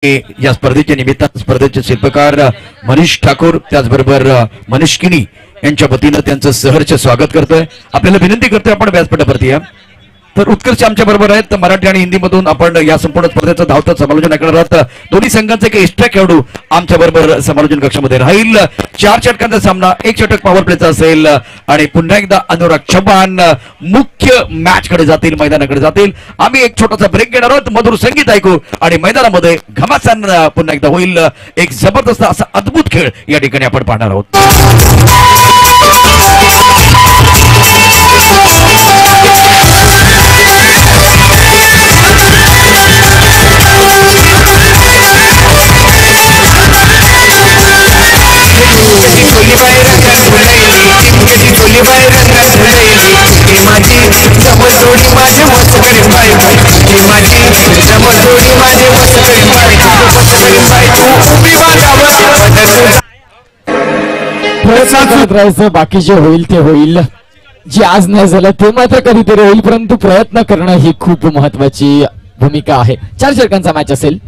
या स्पर्धेच्या निमित्तानं स्पर्धेचे शिल्पकार मनीष ठाकूर त्याचबरोबर मनीष किनी यांच्या वतीनं त्यांचं सहर्ष स्वागत करतोय. आपल्याला विनंती करतोय आपण व्यासपीठावरती या. तर उत्कर्ष आमच्या बरोबर आहेत. मराठी आणि हिंदी मधून आपण या संपूर्ण स्पर्धेचं धावतं समालोचन ऐकणार आहोत. दोन्ही संघांचे एक एक्स्ट्रा खेळाडू आमच्या बरोबर समालोचन कक्षामध्ये राहील. 4 षटकांचा सामना 1 षटक पॉवर प्लेचा असेल आणि पुन्हा एकदा अनुराग चव्हाण मुख्य मॅच कडे जातील, मैदानाकडे जातील. आम्ही एक छोटासा ब्रेक घेणार आहोत, मधुर संगीत ऐकू आणि मैदानामध्ये घमासान पुन्हा एकदा होईल. एक जबरदस्त असा अद्भुत खेळ या ठिकाणी आपण पाहणार आहोत. बाकी जे होईल ते होईल, जे आज नाही झालं ते मात्र कधीतरी होईल, परंतु प्रयत्न करणं ही खूप महत्वाची भूमिका आहे. 4 षटकांचा मॅच असेल.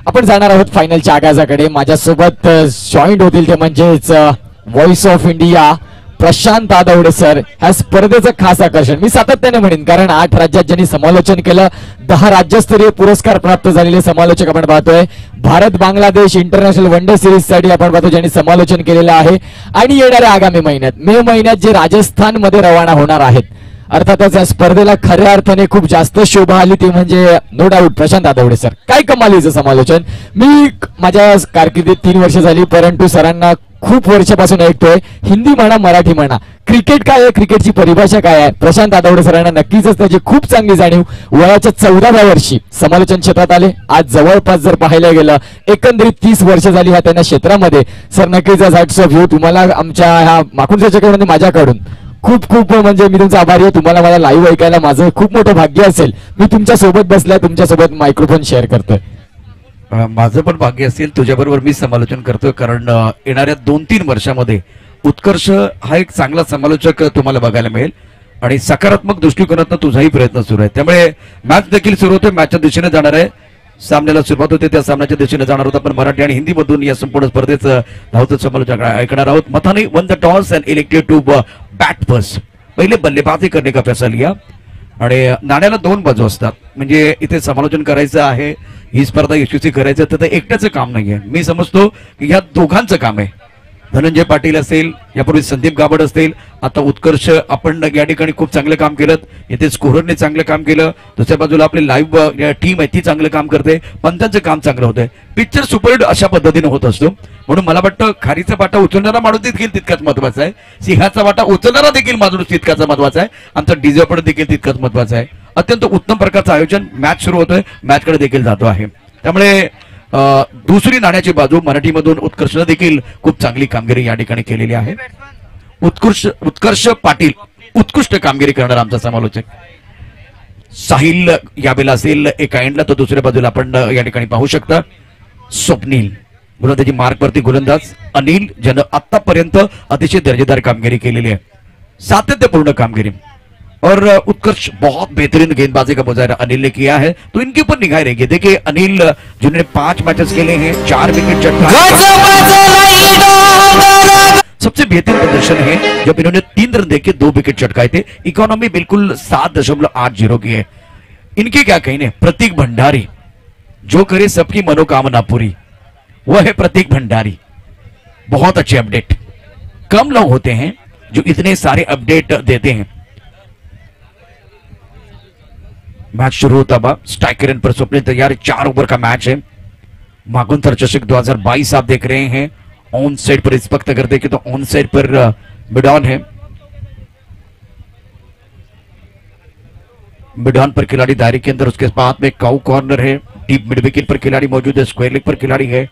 आपण जाणार आहोत फायनलच्या आगाजाकडे. माझ्यासोबत जॉईंट होतील ते म्हणजेच voice of India Prashant Adawade sir. ह्या स्पर्धेचं खास आकर्षण मी सातत्याने म्हणेन, कारण 8 राज्यात ज्यांनी समालोचन केलं, 10 राज्यस्तरीय पुरस्कार प्राप्त झालेले समालोचक आपण पाहतोय. Bharat Bangladesh international one day series साठी आपण पाहतो ज्यांनी समालोचन केलेलं आहे. आणि येणाऱ्या आगामी महिन्यात मे महिन्यात जे राजस्थान मध्ये रवाना होणार आहेत, अर्थातच या स्पर्धेला खऱ्या अर्थाने खूप जास्त शोभा आली ती म्हणजे no doubt Prashant Adawade sir. काय कमालीचं समालोचन. मी माझ्या कारकिर्दीत 3 वर्ष झाली, परंतु सरांना खूप वर्षापासून ऐकतोय. हिंदी म्हणा मराठी म्हणा, क्रिकेट काय आहे, क्रिकेटची परिभाषा काय आहे, प्रशांत आदवडे सरांना नक्कीच त्याची खूप चांगली जाणीव. वयाच्या 14व्या वर्षी समालोचन क्षेत्रात आले. आज जवळपास जर पाहायला गेलं एकंदरीत 30 वर्ष झाली ह्या त्यांना क्षेत्रामध्ये. सर नक्कीच हॅट्स ऑफ यू. तुम्हाला आमच्या ह्या माखून चर्चेकडून माझ्याकडून खूप खूप म्हणजे मी तुमचा आभारी आहे. तुम्हाला मला लाईव्ह ऐकायला माझं खूप मोठं भाग्य असेल. मी तुमच्या सोबत बसलाय, तुमच्यासोबत मायक्रोफोन शेअर करतोय. माझं पण भाग्य असेल तुझ्याबरोबर मी समालोचन करतोय, कारण येणाऱ्या 2-3 वर्षामध्ये उत्कर्ष हा एक चांगला समालोचक तुम्हाला बघायला मिळेल आणि सकारात्मक दृष्टिकोनातून तुझाही प्रयत्न सुरू आहे. त्यामुळे मॅच देखील सुरू होते, मॅचच्या दिशेने जाणार आहे. सामन्याला सुरुवात होते त्या सामन्याच्या दिशेने जाणार होता. पण मराठी आणि हिंदी मधून या संपूर्ण स्पर्धेचं धावतं समालोचन ऐकणार आहोत. मथानी won the toss and elected to bat first. पहिले बल्लेबाजी करणे का फैसला लिया आणि नाण्याला 2 बाजू असतात. म्हणजे इथे समालोचन करायचं आहे, ही स्पर्धा यशस्वी करायचं तर ते एकट्याचं काम नाहीये. मी समजतो की ह्या दोघांचं काम आहे. धनंजय पाटील असेल, यापूर्वी संदीप गाबड असतील, आता उत्कर्ष आपण या ठिकाणी खूप चांगलं काम केलं. इथे स्कोररने चांगलं काम केलं. दुसऱ्या बाजूला आपली लाईव्ह टीम आहे ती चांगलं काम करते. पंचांचं काम चांगलं होतंय. पिक्चर सुपरहिट अशा पद्धतीने होत असतो. म्हणून मला वाटतं खारीचा वाटा उचलणारा माणूस देखील तितकाच महत्वाचा आहे, सिंहाचा वाटा उचलणारा देखील माणूस तितकाच महत्वाचा आहे, आमचा डीजे पण देखील तितकाच महत्वाचा आहे. अत्यंत उत्तम प्रकारचं आयोजन. मॅच सुरू होतोय, मॅच कडे देखील जातो आहे. त्यामुळे दुसरी नाण्याची बाजू मराठीमधून उत्कर्षने देखील खूप चांगली कामगिरी या ठिकाणी केलेली आहे. उत्कर्ष पाटील उत्कृष्ट कामगिरी करणारा आमचा समालोचक. साहिल यावेळेला असेल एका एंडला, तर दुसऱ्या बाजूला आपण या ठिकाणी पाहू शकता स्वप्नील गोलंदाजी मार्कवरती गोलंदाज अनिल, ज्यानं आतापर्यंत अतिशय दर्जेदार कामगिरी केलेली आहे, सातत्यपूर्ण कामगिरी. और उत्कर्ष बहुत बेहतरीन गेंदबाजी का मुजाहरा अनिल ने किया है, तो इनके ऊपर निगाह रहेगी. देखिए अनिल जिन्होंने 5 मैचेस खेले हैं, 4 विकेट चटकाए, सबसे बेहतरीन प्रदर्शन है जब इन्होंने 3 रन देके 2 विकेट चटकाए थे. इकोनॉमी बिल्कुल 7.80 की है. इनके क्या कहने, प्रतीक भंडारी जो करे सबकी मनोकामना पूरी, वह है प्रतीक भंडारी. बहुत अच्छे अपडेट. कम लोग होते हैं जो इतने सारे अपडेट देते हैं. मैच शुरू होता बा स्ट्राइक रेन पर स्वप्न तैयार. 4 ओवर का मैच है. माकुंतर चषक 2022 आप देख रहे हैं. ऑन साइड पर इस वक्त अगर देखें तो ऑन साइड पर बिडॉन है. बिडॉन पर खिलाड़ी दायरे के अंदर, उसके बाद में काउ कॉर्नर है. डीप मिड विकेट पर खिलाड़ी मौजूद है. स्क्वायर लेग पर खिलाड़ी है.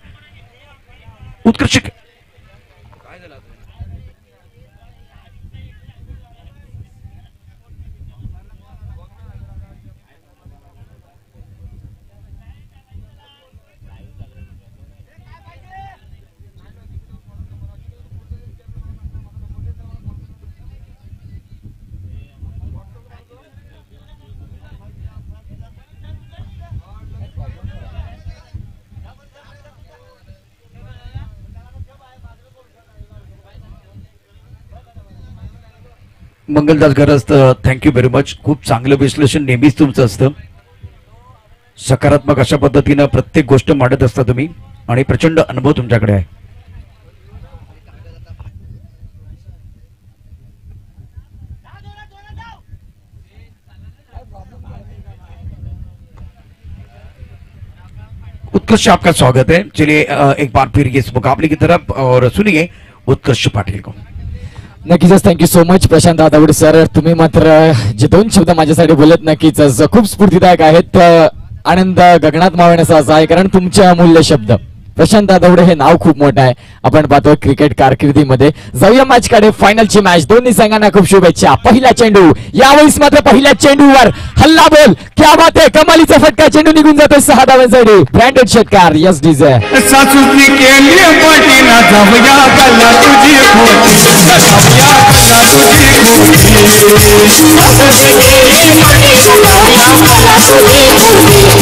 उत्कृष्ट मंगलदास गरज, थँक्यू व्हेरी मच. खूप चांगलं विश्लेषण नेहमीच तुमचं असतं. सकारात्मक अशा पद्धतीनं प्रत्येक गोष्ट मांडत असता तुम्ही आणि प्रचंड अनुभव तुमच्याकडे आहे. उत्कर्ष, आपका स्वागत है. चलिए एक बार फिर इस मुकाबले की तरफ और सुनिए उत्कर्ष पाटील को. नक्कीच thank you so much Prashant Dadawade sir. तुम्ही मात्र जे दोन शब्द माझ्यासाठी बोलत नक्कीच खूप स्फूर्तिदायक आहेत. आनंद गगनात मावण्याचा असा आहे, कारण तुमचे अमूल्य शब्द. प्रशांत दादावडे हे नाव खूप मोठं आहे. आपण पाहतो क्रिकेट कारकिर्दीमध्ये. जाऊया मॅच कडे. फायनलची मॅच. दोन्ही संघांना खूप शुभेच्छा. पहिला चेंडू, यावेळेस मात्र पहिल्या चेंडूवर हल्ला बोल. क्या बात आहे, कमालीचा फटका. चेंडू निघून जातोय 6 धावांसाठी. ब्रँडेड षटकार. Yes DJ. सासूनी केली पाटीला जाऊया गल्ला तुझी खोटी, जाऊया गल्ला तुझी खोटी.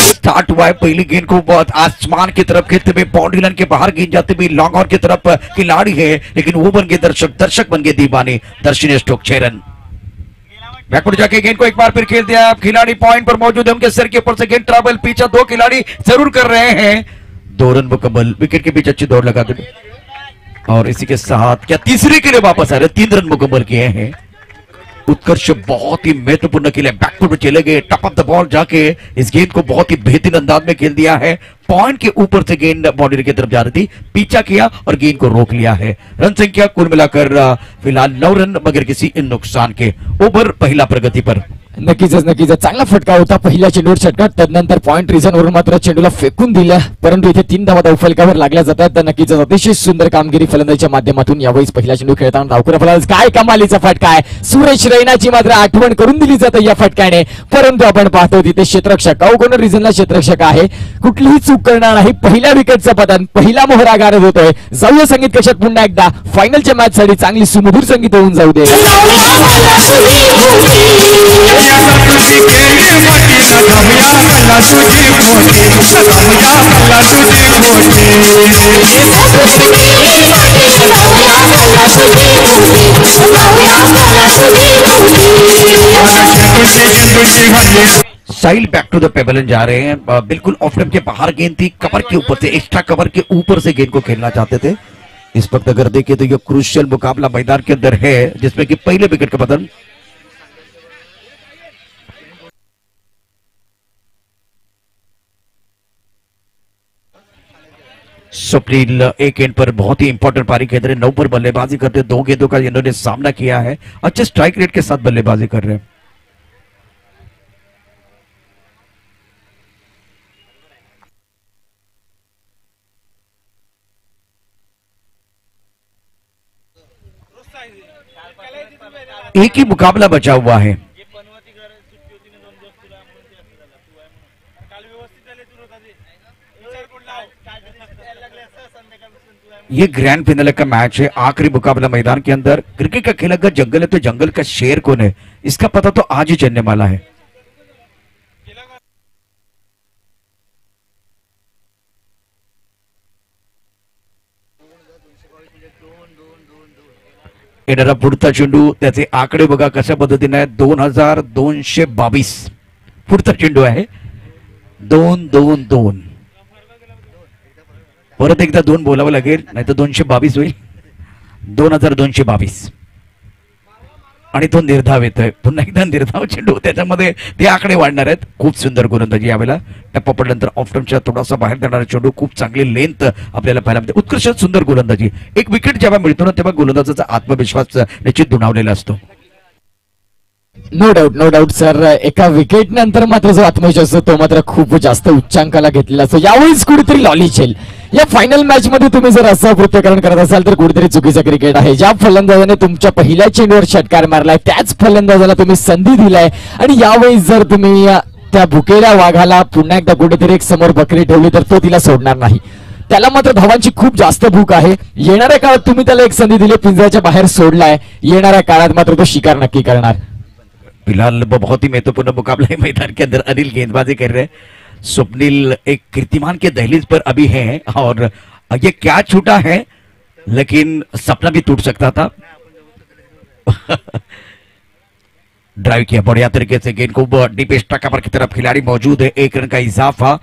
स्टार्ट हुआ है. पहली गेंद को बहुत आसमान की तरफ खेलते हुए बाउंड्री लाइन के बाहर गेंद जाते हुए लॉन्ग ऑन की तरफ खिलाड़ी है, लेकिन वो बन गए दर्शक बन गए दीवाने. दर्शनीय स्ट्रोक 6 रन. बैकवर्ड जाके गेंद को एक बार फिर खेल दिया. खिलाड़ी पॉइंट पर मौजूद है. उनके सर के ऊपर से गेंद ट्रैवल. पीछे 2 खिलाड़ी जरूर कर रहे हैं. 2 रन मुकम्मल. विकेट के बीच अच्छी दौड़ लगाते और इसी के साथ क्या तीसरे के लिए वापस आ रहे. 3 रन मुकम्मल किए हैं. उत्कर्ष बहुत ही महत्वपूर्ण खेले. बैकफुट में चले गए. टप ऑफ द बॉल जाके इस गेंद को बहुत ही बेहतरीन अंदाज में खेल दिया है. पॉइंट के ऊपर से गेंद बाउंड्री की तरफ जा रही थी. पीछा किया और गेंद को रोक लिया है. रन संख्या कुल मिलाकर फिलहाल 9 रन बगैर किसी नुकसान के. ओव्हर पहिला प्रगती पर. नक्कीच चांगला फटका होता पहिल्या चेंडूवर षटकार. त्यानंतर पॉइंट रिझन वरून मात्र चेंडूला फेकून दिलं, परंतु इथे 3 धावा फलकावर लागल्या जातात. तर नक्कीच अतिशय सुंदर कामगिरी फलंदाजीच्या माध्यमातून. यावेळी पहिला चेंडू खेळताना डावखुरा फलंदाज. काय कमालीचा फटका आहे. सुरेश रैनाची मात्र आठवण करून दिली जाते या फटक्याने. परंतु आपण पाहतो तिथे क्षेत्ररक्षक कॉर्नर रिजनला क्षेत्ररक्षक आहे. कुठलीही चूक करणार नाही. पहिल्या विकेटचा पतन, पहिला मोहरा गारद होतोय. जाऊया संगीत कशात पुन्हा एकदा. फायनलच्या मॅच साठी चांगली सुमधुर संगीत होऊन जाऊ दे. सासूनी केली पाटीला जाऊया गल्ला तुझी खोटी, जाऊया गल्ला तुझी खोटी. साइल बैक टू द पेबलन जा रहे हैं. बिल्कुल ऑफ टाइम के बाहर गेंद थी. कवर के ऊपर से, एक्स्ट्रा कवर के ऊपर से गेंद को खेलना चाहते थे. इस वक्त अगर देखें तो ये क्रूशियल मुकाबला मैदान के अंदर है, जिसमें कि पहले विकेट का पतन. स्वप्निल एक गेंद पर बहुत ही इंपॉर्टेंट पारी खेल रहे हैं. 9 पर बल्लेबाजी करते. 2 गेंदों का इन्होंने सामना किया है. अच्छे स्ट्राइक रेट के साथ बल्लेबाजी कर रहे हैं. एक ही मुकाबला बचा हुआ है. ये ग्रैंड फिनाले का मैच है. आखिरी मुकाबला मैदान के अंदर. क्रिकेट का खेल अगर जंगल है तो जंगल का शेर कौन है, इसका पता तो आज ही चलने वाला है. येणारा पुढचा चेंडू, त्याचे आकडे बघा कशा पद्धतीने आहेत. 2222 पुढचा चेंडू आहे. 2-2-2. परत एकदा 2 बोलावं लागेल, नाही तर 222 होईल. 2222 आणि तो निर्धाव येतोय. पुन्हा एकदा निर्धाव चेंडू, त्याच्यामध्ये ते आकडे वाढणार आहेत. खूप सुंदर गोलंदाजी यावेळेला. टप्पा पडल्यानंतर ऑफ स्टंपच्या थोडासा बाहेर जाणारा चेंडू. खूप चांगली लेंथ आपल्याला पाहायला मिळते. उत्कृष्ट सुंदर गोलंदाजी. एक विकेट जेव्हा मिळतो ना, तेव्हा गोलंदाजाचा आत्मविश्वास निश्चित दुणावलेला असतो. No doubt sir. एका विकेट नंतर मात्र जो आत्मविश्वास असतो तो मात्र खूप जास्त उच्चांकाला घेतलेला असतो. यावेळीच कुठेतरी लॉली चेल. या फायनल मॅच मध्ये तुम्ही जर असं प्रत्यकरण करत असाल तर कुठेतरी चुकीचं क्रिकेट आहे. ज्या फलंदाजाने तुमच्या पहिल्या चेंडूवर षटकार मारलाय त्याच फलंदाजाला तुम्ही संधी दिलाय, आणि यावेळी जर तुम्ही त्या भुकेल्या वाघाला पुन्हा एकदा कुठेतरी एक समोर बकरी ठेवली तर तो तिला सोडणार नाही. त्याला मात्र धावांची खूप जास्त भूक आहे. येणाऱ्या काळात तुम्ही त्याला एक संधी दिली, पिंजऱ्याच्या बाहेर सोडलाय. येणाऱ्या काळात मात्र तो शिकार नक्की करणार. फिलहाल बहुत ही महत्वपूर्ण मुकाबला है मैदान के अंदर. अनिल गेंदबाजी कर रहे हैं. स्वप्निल एक कीर्तिमान के दहलीज पर अभी है और ये क्या छूटा है, लेकिन सपना भी टूट सकता था. ड्राइव किया बढ़िया तरीके से, गेंद को डीप स्ट्राइक पर की तरफ खिलाड़ी मौजूद है, 1 रन का इजाफा।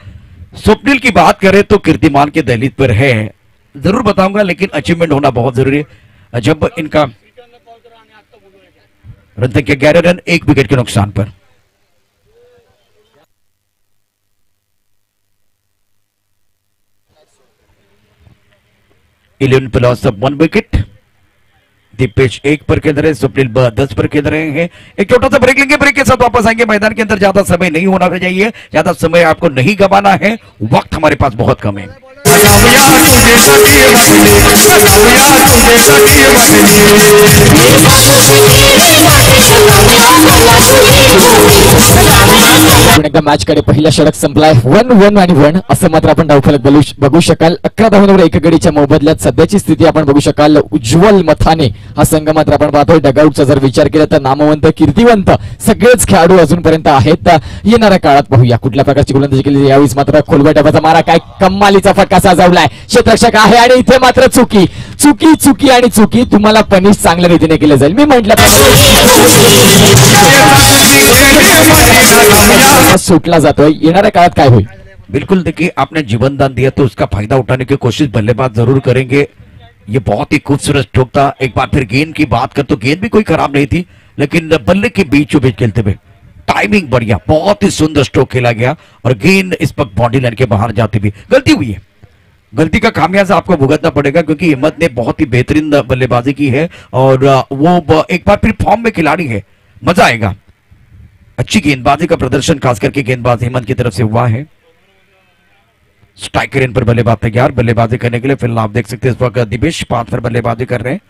स्वप्निल की बात करें तो कीर्तिमान के दहलीज पर है, जरूर बताऊंगा, लेकिन अचीवमेंट होना बहुत जरूरी है। जब इनका रन संख्या 11 रन 1 विकेट के नुकसान पर। Eleven plus 1 wicket. दीपेश 1 पर खेल रहे, स्वप्निल 10 पर खेल रहे हैं। एक छोटा सा ब्रेक लेंगे, ब्रेक के साथ वापस आएंगे। मैदान के अंदर ज्यादा समय नहीं होना चाहिए, ज्यादा समय आपको नहीं गंवाना है, वक्त हमारे पास बहुत कम है। एकदा मॅच कडे पहिला षटक संपलाय, 1-1 आणि 1 असं मात्र आपण धावफलक बघू शकाल। 11 धावांवर 1 गडीच्या मोबदल्यात सध्याची स्थिती आपण बघू शकाल। उज्ज्वल मथाने हा संघ मात्र आपण पाहतोय। डगआउटचा जर विचार केला तर नामवंत कीर्तिवंत सगळेच खेळाडू अजूनपर्यंत आहेत। येणाऱ्या काळात पाहूया कुठल्या प्रकारची गोलंदाजी केली। यावेळी मात्र खोलवर डबाचा मारा, काय कमालीचा फटका साजवलाय, क्षेत्ररक्षक आहे आणि इथे मात्र चुकी चुकी चुकी आणि चुकी। तुम्हाला पनिश चांगल्या रीतीने केलं जाईल, मी म्हटलं सुटला जातोय। येणाऱ्या काळात काय होईल? बिल्कुल, देखिए आपने जीवन दान दिया तो उसका फायदा उठाने की कोशिश बल्लेबाज जरूर करेंगे। ये बहुत ही खूबसूरत स्ट्रोक था। एक बार फिर गेंद की बात कर तो गेंद भी कोई खराब नहीं थी, लेकिन बल्ले के बीचों बीच खेलते हुए टाइमिंग बढ़िया, बहुत ही सुंदर स्ट्रोक खेला गया और गेंद इस वक्त बॉडी लाइन के बाहर जाती भी। गलती हुई है, गलती का खामियाजा आपको भुगतना पड़ेगा, क्योंकि हिम्मत ने बहुत ही बेहतरीन बल्लेबाजी की है और वो एक बार फिर फॉर्म में खिलाड़ी है, मजा आएगा। अच्छी गेंदबाजी का प्रदर्शन खास करके गेंदबाज हिम्मत की तरफ से हुआ है। स्ट्राइकर इन पर बल्लेबाज तैयार बल्लेबाजी करने के लिए। फिलहाल आप देख सकते हैं इस वक्त दिपेश 5 पर बल्लेबाजी कर रहे हैं,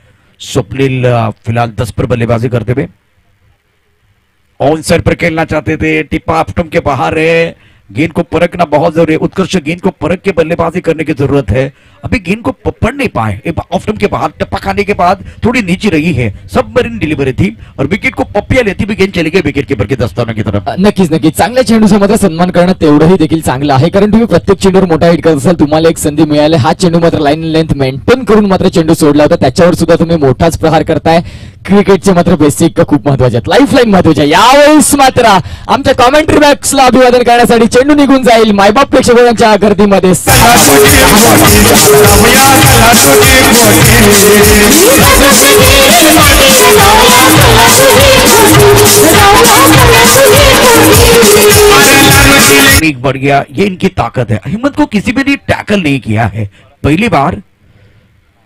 स्वप्निल फिलहाल 10 पर बल्लेबाजी करते हुए ऑन साइड पर खेलना चाहते थे। टिप्पा ऑफ स्टंप के बाहर है, गेंद को परखना बहुत जरूरी है। उत्कर्ष गेंद को परख के बल्लेबाजी करने की जरूरत है। अभी गेंद को पकड़ नहीं पाए, ऑफ स्टंप के बाहर टप्पा खाने के बाद थोड़ी नीचे रही है, सबमरीन डिलीवरी थी और विकेट को पप्पिया लेती भी गेंद चली गई विकेट कीपर के दस्तानों की तरफ। नक्कीच नक्कीच चांगल्या चेंडूचा मात्र सन्मान करणं तेवढंही देखील चांगलं आहे, कारण तुम्ही प्रत्येक चेंडूवर मोठा हिट करत असाल, तुम्हाला एक संधी मिळाली। हा चेंडू मात्र लाईन लेंथ मेंटेन करून मात्र चेंडू सोडला होता, त्याच्यावर सुद्धा तुम्ही मोठाच प्रहार करताय। क्रिकेटचे मात्र बेसिक खूप महत्वाचे आहेत, लाईफलाईन महत्वाची आहे। यावेळेस मात्र आमच्या कॉमेंट्री बॉक्सला अभिवादन करण्यासाठी चेंडू निघून जाईल मायबाप प्रेक्षकांच्या गर्दीमध्ये। बढ़ गया, ये इनकी ताकत है। हिम्मत को किसी भी ने टैकल नहीं किया है, पहली बार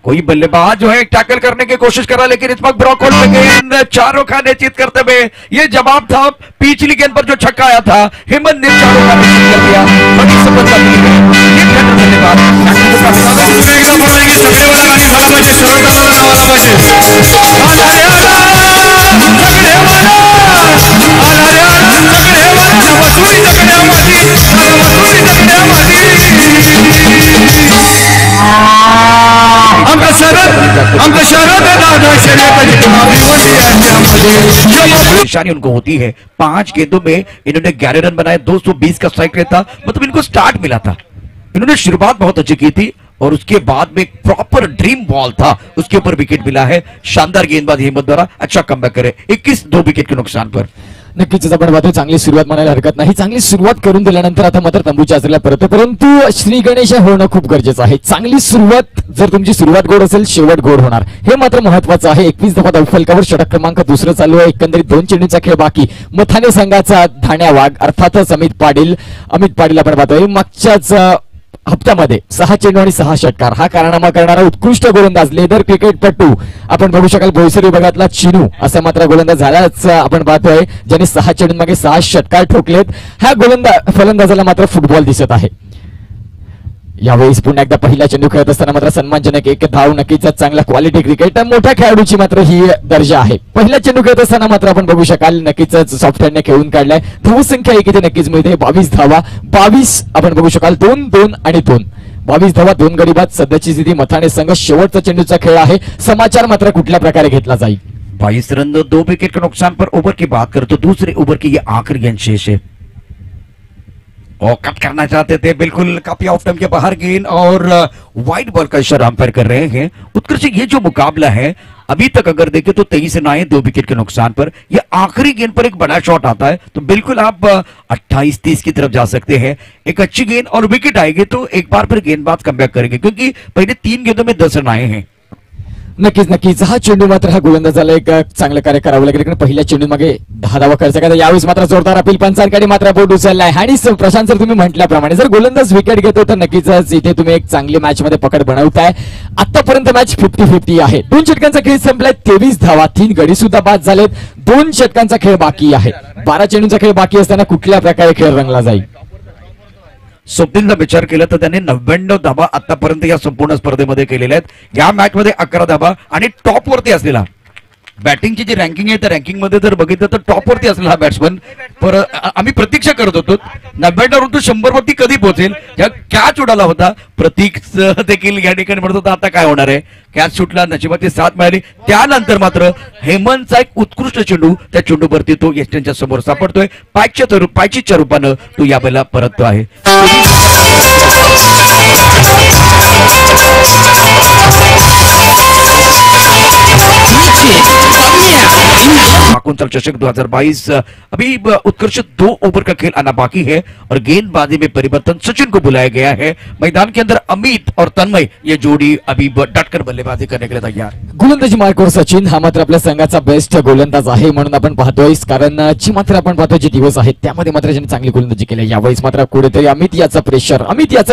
कोई बल्लेबाज जो है टैकल करने की कोशिश करा, लेकिन इस वक्त ब्रॉकआउट में गेंद चारों खाने चित करते हुए ये जवाब था पिछली गेंद पर जो छक्का आया था। हिम्मत ने चारों खाने चित कर दिया, बड़ी सफलता मिली है। ये बल्लेबाज परेशानी उनको होती है। 5 गेंदों में इन्होंने 11 रन बनाए, 220 का स्ट्राइक रेट था, मतलब इनको स्टार्ट मिला था। इन्होंने शुरुआत बहुत अच्छी की थी और उसके बाद में एक प्रॉपर ड्रीम बॉल था, उसके ऊपर विकेट मिला है। शानदार गेंदबाजी हिम्मत द्वारा, अच्छा कमबॅक करे 21 2 विकेट के नुकसान पर। नक्कीच आपण पाहतो चांगली सुरुवात म्हणायला हरकत नाही। चांगली सुरुवात करून दिल्यानंतर आता मात्र तंबूच्या आजला परत, परंतु श्री गणेश होणं खूप गरजेचं आहे। चांगली सुरुवात, जर तुमची सुरुवात गोड असेल शेवट गोड होणार, हे मात्र महत्वाचं आहे। 21 धावा धावफलकावर षटक क्रमांक 2 चालू आहे। एकंदरीत 2 चेंडूचा खेळ बाकी। मथाने संघाचा धाण्या वाघ अर्थातच अमित पाटील आपण पाहतोय मागच्याच हप्त्यामध्ये 6 चेंडू आणि 6 षटकार हा कारनामा करणारा उत्कृष्ट गोलंदाज लेदर क्रिकेटपटू आपण बघू शकाल। बोईसर विभागातला चिनू असा मात्र गोलंदाज झालाच आपण पाहतोय, ज्याने 6 चेंडूंमागे 6 षटकार ठोकलेत। ह्या फलंदाजाला मात्र फुटबॉल दिसत आहे। यावेळी पुन्हा एकदा पहिला चेंडू खेळत असताना मात्र सन्मानजनक 1 धाव, नक्कीच चांगला क्वालिटी क्रिकेट, मोठ्या खेळाडूची मात्र ही दर्जा आहे। पहिला चेंडू खेळत असताना मात्र आपण बघू शकाल नक्कीच सॉफ्टवेअरने खेळून काढलाय। धावसंख्या इथे नक्कीच मिळते 22 धावा, 22 आपण बघू शकाल 2 2 आणि 2, 22 धावा 2 गडी बाद। सध्याची स्थिती मथाने संघ शेवटचा चेंडूचा खेळ आहे। समाचार मात्र कुठल्या प्रकारे घेतला जाईल? 22 रन 2 विकेट के नुकसान पर। ओवर की बात करें तो दूसरे ओवर की ये आखिरी गेंद शेष है। और कट करना चाहते थे, बिल्कुल काफी ऑफ टाइम के बाहर गेंद और वाइड बॉल का इशारा अंपायर कर रहे हैं। उत्कर्ष ये जो मुकाबला है अभी तक अगर देखें तो 23 रन आए 2 विकेट के नुकसान पर। ये आखिरी गेंद पर एक बड़ा शॉट आता है तो बिल्कुल आप 28-30 की तरफ जा सकते हैं। एक अच्छी गेंद और विकेट आएगी तो एक बार फिर गेंदबाज कमबॅक करेंगे, क्योंकि पहले 3 गेंदों में 10 रन आए हैं। नक्कीच हा चेंडू मात्र हा गोलंदाजाला एक चांगलं कार्य करावं लागेल, कारण पहिल्या चेंडू मागे 10 धावा करायचा का यावेळेस मात्र जोरदार अपील पंचांकडे मात्र बोट उचललाय। आणि प्रशांत सर तुम्ही म्हटल्याप्रमाणे जर गोलंदाज विकेट घेतो तर नक्कीच इथे तुम्ही एक चांगली मॅच मध्ये पकड बनवताय। आतापर्यंत मॅच 50-50 आहे। 2 षटकांचा खेळ संपलाय, 23 धावा, 3 गडी सुद्धा बाद झालेत। 2 षटकांचा खेळ बाकी आहे। 12 चेंडूंचा खेळ बाकी असताना कुठल्या प्रकारे खेळ रंगला जाईल? स्वप्नीलचा विचार केला तर त्याने 99 धाबा आतापर्यंत या संपूर्ण स्पर्धेमध्ये केलेल्या आहेत। या मॅच मध्ये 11 धाबा आणि टॉप वरती असलेला बॅटिंगची जी रँकिंग आहे त्या रँकिंग मध्ये जर बघितलं तर टॉप वरती असलेला हा बॅट्समन। पर आम्ही प्रतीक्षा करत होतो 99 वरून तो 100 वरती कधी पोहोचेल। या कॅच उडाला होता, प्रतीक देखील या ठिकाणी म्हणत होता आता काय होणार आहे। कॅच सुटला, नशिबाची साथ मिळाली। त्यानंतर मात्र हेमंतचा एक उत्कृष्ट चेंडू, त्या चेंडूवरती तो यष्टींच्या समोर सापडतोय। पायचीच्या रूपानं तो या वेळेला परततो आहे। चषक 2022 अभी उत्कर्ष 2 ओवर का खेल आना बाकी है और गेंदबाजी में परिवर्तन सचिन को बुलाया गया है। मैदान के अंदर अमित और तन्मय ये जोड़ी अभी डटकर बल्लेबाजी करने के लिए तैयार। गोलंदाजी मार्कवर सचिन हा मात्र आपल्या संघाचा बेस्ट गोलंदाज आहे म्हणून आपण पाहतोय, कारण जी मात्र आपण पाहतोय जे दिवस आहेत त्यामध्ये मात्र ज्यांनी चांगली गोलंदाजी केली यावेळेस मात्र कुठेतरी अमित याचा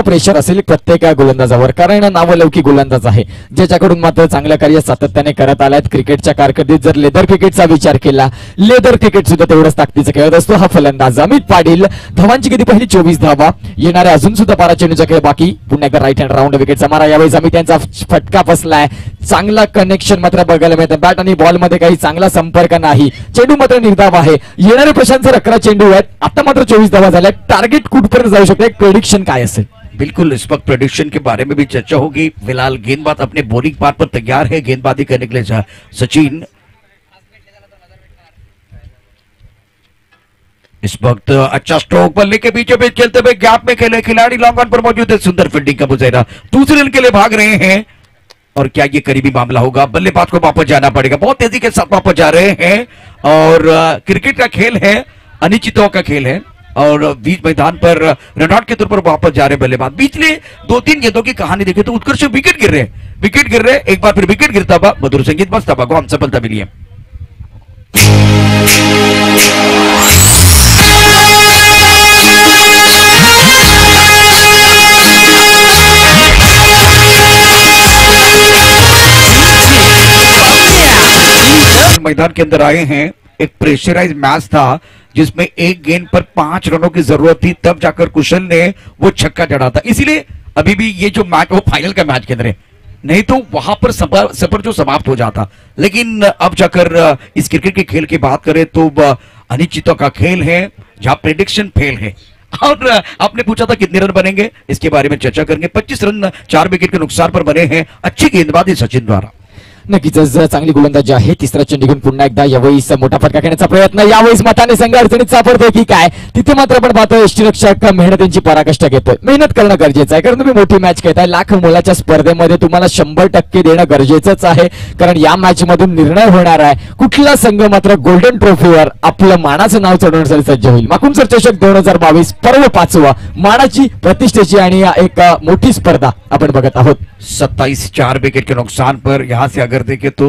प्रेशर असेल प्रत्येक गोलंदाजावर, कारण नावलौकिक गोलंदाज आहे ज्याच्याकडून मात्र चांगलं कार्य सातत्याने करत आलात। क्रिकेटच्या कारकिर्दीत जर लेदर क्रिकेटचा विचार केला, लेदर क्रिकेट सुद्धा तेवढंच ताकदीचा खेळत असतो हा फलंदाज अमित पाटील। धावांची किती पहिली 24 धावा, येणाऱ्या अजून सुद्धा 12 चेंडूचा खेळ बाकी। पुन्हा एकदा राईट हँड राऊंड विकेटचा मारा, यावेळेस अमित यांचा फटका बसलाय। चांगला कनेक्शन मात्र बघायला मिळतं, बॅट आणि बॉल मध्ये काही चांगला संपर्क नाही। चेंडू मात्र निर्धाव आहे। येणारे प्रशांत सर 11 चेंडू आहेत, आता मात्र 24 धावा झाल्या। टार्गेट कुठपर्यंत जाऊ शकते, प्रेडिक्शन काय असेल? बिल्कुल इस वक्त प्रेडिक्शन के बारे में भी चर्चा होगी। फिलहाल गेंदबाज अपने बॉलिंग पार्ट पर तैयार है गेंदबाजी करने के लिए सचिन। इस वक्त अच्छा स्ट्रोक बल्ले के बीचों बीच खेलते हुए गैप में खेले खिलाड़ी लॉन्ग ऑन पर मौजूद है। सुंदर फील्डिंग का मुजाहिरा, दूसरे रन के लिए भाग रहे हैं और क्या ये करीबी मामला होगा? बल्लेबाज को वापस जाना पड़ेगा, बहुत तेजी के साथ वापस जा रहे हैं और क्रिकेट का खेल है, अनिश्चितों का खेल है और बीच मैदान पर रनआउट के तौर पर वापस जा रहे बल्लेबाज। पिछले 2-3 गेंदों की कहानी देखें तो उत्कर्ष विकेट गिर रहे, एक बार फिर विकेट गिरता हुआ मधुर संगीत बजता हुआ को हम सफलता मिली है। मैदान के अंदर आए हैं, एक प्रेशराइज मैच था जिसमें एक गेंद पर 5 रनों की जरूरत थी, तब जाकर कुशल ने वो छक्का जड़ा था। इसीलिए अभी भी ये जो मैच वो फाइनल का मैच के अंदर है, नहीं तो वहां पर सफर जो समाप्त हो जाता। लेकिन अब जाकर इस क्रिकेट के खेल की बात करें तो अनिश्चितों का खेल है जहां प्रेडिक्शन फेल है। और आपने पूछा था कितने रन बनेंगे, इसके बारे में चर्चा करेंगे। 25 रन 4 विकेट के नुकसान पर बने हैं, अच्छी गेंदबाजी सचिन द्वारा। नक्कीच चांगली गोलंदाजी आहे। तिसरा चेंडू घेऊन पुन्हा एकदा यावेळेस मोठा फटका खेळण्याचा प्रयत्न, यावेळेस मताने संघ अडचणीत सापडतोय की काय? तिथे मात्र आपण पाहतोय यष्टीरक्षक मेहनतींची पराकाष्ठ घेतोय। मेहनत करणं गरजेचं आहे, कारण तुम्ही मोठी मॅच खेळताय। लाख मोलाच्या स्पर्धेमध्ये तुम्हाला 100% देणं गरजेचंच आहे, कारण या मॅच मधून निर्णय होणार आहे कुठला संघ मात्र गोल्डन ट्रॉफीवर आपलं मानाचं नाव चढवण्यासाठी सज्ज होईल। माकुम सर चषक 2022 पर्व 5वा, मानाची प्रतिष्ठेची आणि एक मोठी स्पर्धा आपण बघत आहोत। 27 4 विकेट के नुकसान पर यहां से अगर देखें तो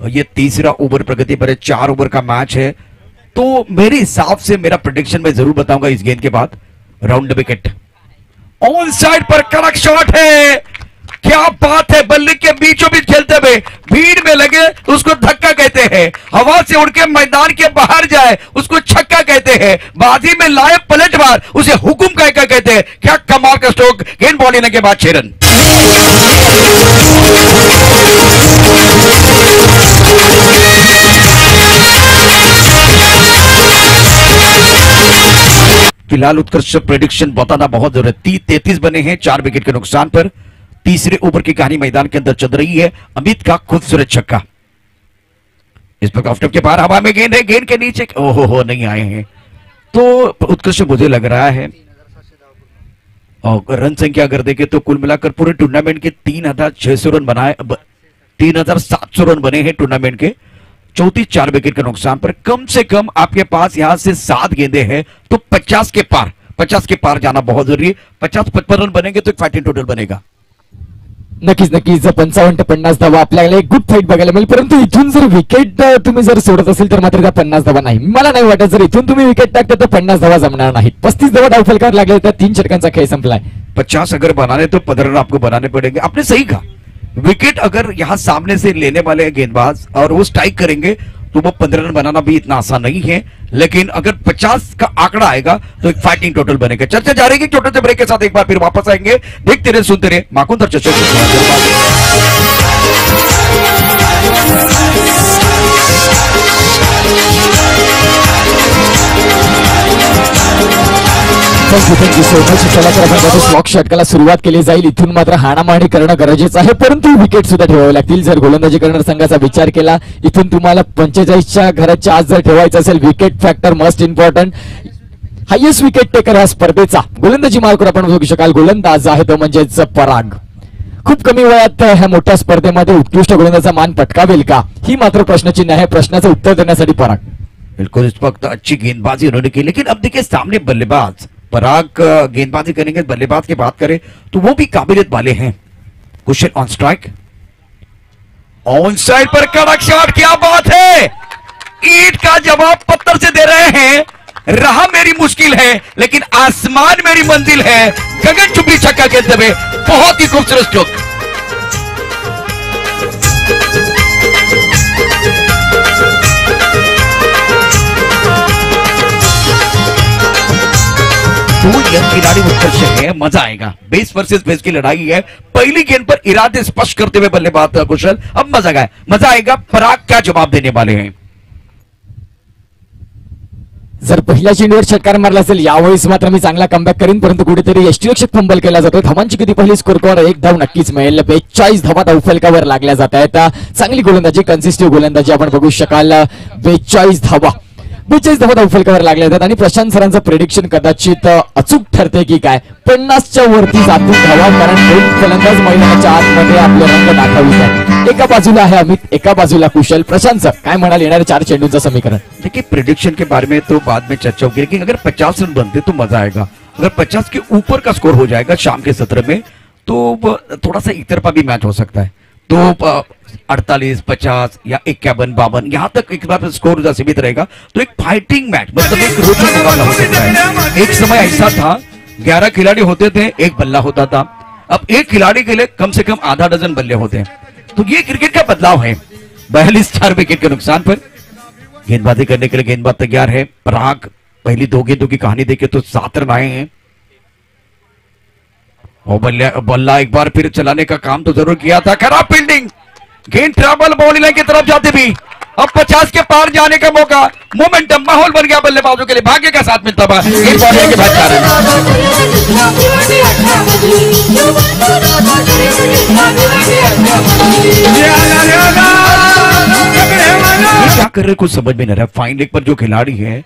ये तीसरा ओवर प्रगति पर है, 4 ओवर का मैच है। तो मेरे हिसाब से मेरा प्रेडिक्शन मैं जरूर बताऊंगा इस गेंद के बाद। राउंड विकेट ऑन साइड पर कड़क शॉट है, क्या बात है। बल्ले के बीचों बीच खेलते हुए भीड़ में लगे उसको धक्का कहते हैं, हवा से उड़ के मैदान के बाहर जाए उसको छक्का कहते हैं, बाजी में लाए पलटवार उसे हुकुम कहते हैं। क्या कमाल का स्ट्रोक, गेंद बॉल लेने के बाद 6 रन। फिलहाल उत्कर्ष प्रेडिक्शन बताना बहुत जरूरी है। 33 बने हैं 4 विकेट के नुकसान पर। तीसरे ओवर की कहानी मैदान के अंदर चल रही है। अमित का खूबसूरत छक्का, इस पर ऑफ के बाहर हवा में गेंद है, गेंद के नीचे ओहो नहीं आए हैं। तो उत्कर्ष मुझे लग रहा है रन संख्या अगर देखें तो कुल मिलाकर पूरे टूर्नामेंट के 3600 रन बनाए, 3700 रन बने हैं टूर्नामेंट के। 34 विकेट के नुकसान पर कम से कम आपके पास यहां से 7 गेंदे हैं तो 50 के पार जाना बहुत जरूरी है। 50-55 रन बनेंगे तो एक फाइटिंग टोटल बनेगा। नक्कीच 55 ते 50 धावा आपल्याला एक गुड फाईट बघायला मिळेल, परंतु इथून जर विकेट तुम्ही जर सोडत असेल तर मात्र त्या 50 धावा नाही, मला नाही वाटत जर इथून तुम्ही विकेट टाकता तर 50 धावा जमणार नाहीत। 35 धावा डावफलकार लागले तर 3 षटकांचा खेळ संपलाय। 50 अगर बनाने तो 15 रन आपको बनाने पड़ेंगे। आपने सही कहा, विकेट अगर यहां सामने से लेने वाले गेंदबाज और वो स्ट्राइक करेंगे तो वो 15 रन बनाना भी इतना आसान नहीं है, लेकिन अगर 50 का आंकड़ा आएगा तो एक फाइटिंग टोटल बनेगा। चर्चा जारी है, छोटे से ब्रेक के साथ एक बार फिर वापस आएंगे। देखते रहे, सुनते रहे, माकुंतर चर्चा। Thank you so much. चला तर आपण स्लॉक षटकाला सुरुवात केली जाईल। इथून मात्र हाणामारी करणं गरजेचं आहे, परंतु विकेट सुद्धा ठेवावे लागतील। जर गोलंदाजी करणार संघाचा विचार केला, इथून तुम्हाला 45च्या घराच्या आज जर ठेवायचं असेल, wicket factor must important. Highest wicket taker ह्या स्पर्धेचा गोलंदाजी मार्कवर आपण बघू शकाल गोलंदाज आहे तो म्हणजेच पराग। खूप कमी वयात ह्या मोठ्या स्पर्धेमध्ये उत्कृष्ट गोलंदाजाचा मान पटकावेल का, ही मात्र प्रश्नचिन्ह आहे। प्रश्नाचं उत्तर देण्यासाठी पराग। बिल्कुल, इस वक्त अच्छी गेंदबाजी उन्होंने की, लेकिन अब देखिए सामने बल्लेबाज पराग गेंदबाजी करेंगे। बल्लेबाज की बात करें तो वो भी काबिलियत वाले हैं। कुशल ऑन स्ट्राइक, ऑन साइड पर कड़क शॉट, क्या बात है। ईंट का जवाब पत्थर से दे रहे हैं। रहा मेरी मुश्किल है लेकिन आसमान मेरी मंजिल है। गगन चुपी छक्का खेलते हुए बहुत ही खूबसूरत स्ट्रोक। दो यंग खिलाड़ी उत्कर्ष है, मजा आएगा। बेस वर्सेस बेस की लड़ाई है। पहली गेंद पर इरादे स्पष्ट करते हुए बल्लेबाज कुशल, अब मजा आएगा। पराग क्या जवाब देने वाले हैं। जर पहिल्या चेंडूवर षटकार मारला असेल यावेळेस मात्र मी चांगला कमबॅक करीन, परंतु कुठेतरी यष्टीरक्षक फंबल केला जातो। धावांची किती पहिली स्कोर कॉर 1 धाव नक्कीच मिळेल। 42 धावा धावफलकावर लागल्या जात आहेत। चांगली गोलंदाजी, कन्सिस्टिव्ह गोलंदाजी आपण बघू शकाल। 42 धावा धावफलकावर लागल्या जातात आणि प्रशांत सरांचं प्रेडिक्शन कदाचित अचूक ठरते की काय, 50च्या वरती जातील धावा, कारण दोन फलंदाज मैदानाच्या आतमध्ये आपले रंग दाखवित आहेत। एका बाजूला आहे अमित, एका बाजूला कुशल। प्रशांत सर काय म्हणाल येणाऱ्या 4 चेंडूंचं समीकरण? देखिए, प्रेडिक्शन के बारे में तो बाद में चर्चा होगी, लेकिन अगर 50 रन बनते तो मजा आएगा। अगर 50 के ऊपर का स्कोर हो जाएगा शाम के सत्र में तो थोड़ा सा एक तरफा भी मैच हो सकता है। तो 48, 50 या 51, 52 यहां तक एक बार स्कोर जब सीमित रहेगा तो एक फाइटिंग मैच, मतलब एक रोचक मुकाबला हो सकता है। एक समय ऐसा था 11 खिलाड़ी होते थे, एक बल्ला होता था। अब एक खिलाड़ी के लिए कम से कम आधा डजन बल्ले होते हैं। तो ये क्रिकेट का बदलाव है। 42 4 विकेट के नुकसान पर गेंदबाजी करने के लिए गेंदबाज तैयार है। पराग पहली 2 गेंदों की कहानी देखे तो 7 रन आए हैं और बल्ला एक बार फिर चलाने का काम तो जरूर किया था। खराब फील्डिंग, गेंद ट्रैवल बाउंड्री लाइन की तरफ जाते भी अब 50 के पार जाने का मौका, मोमेंटम माहौल बन गया बल्लेबाजों के लिए। भाग्य का साथ मिलता हुआ एक बॉल के बाद 4 रन। क्या कर रहे कुछ समझ में नहीं रहा। फाइन लेग पर जो खिलाड़ी है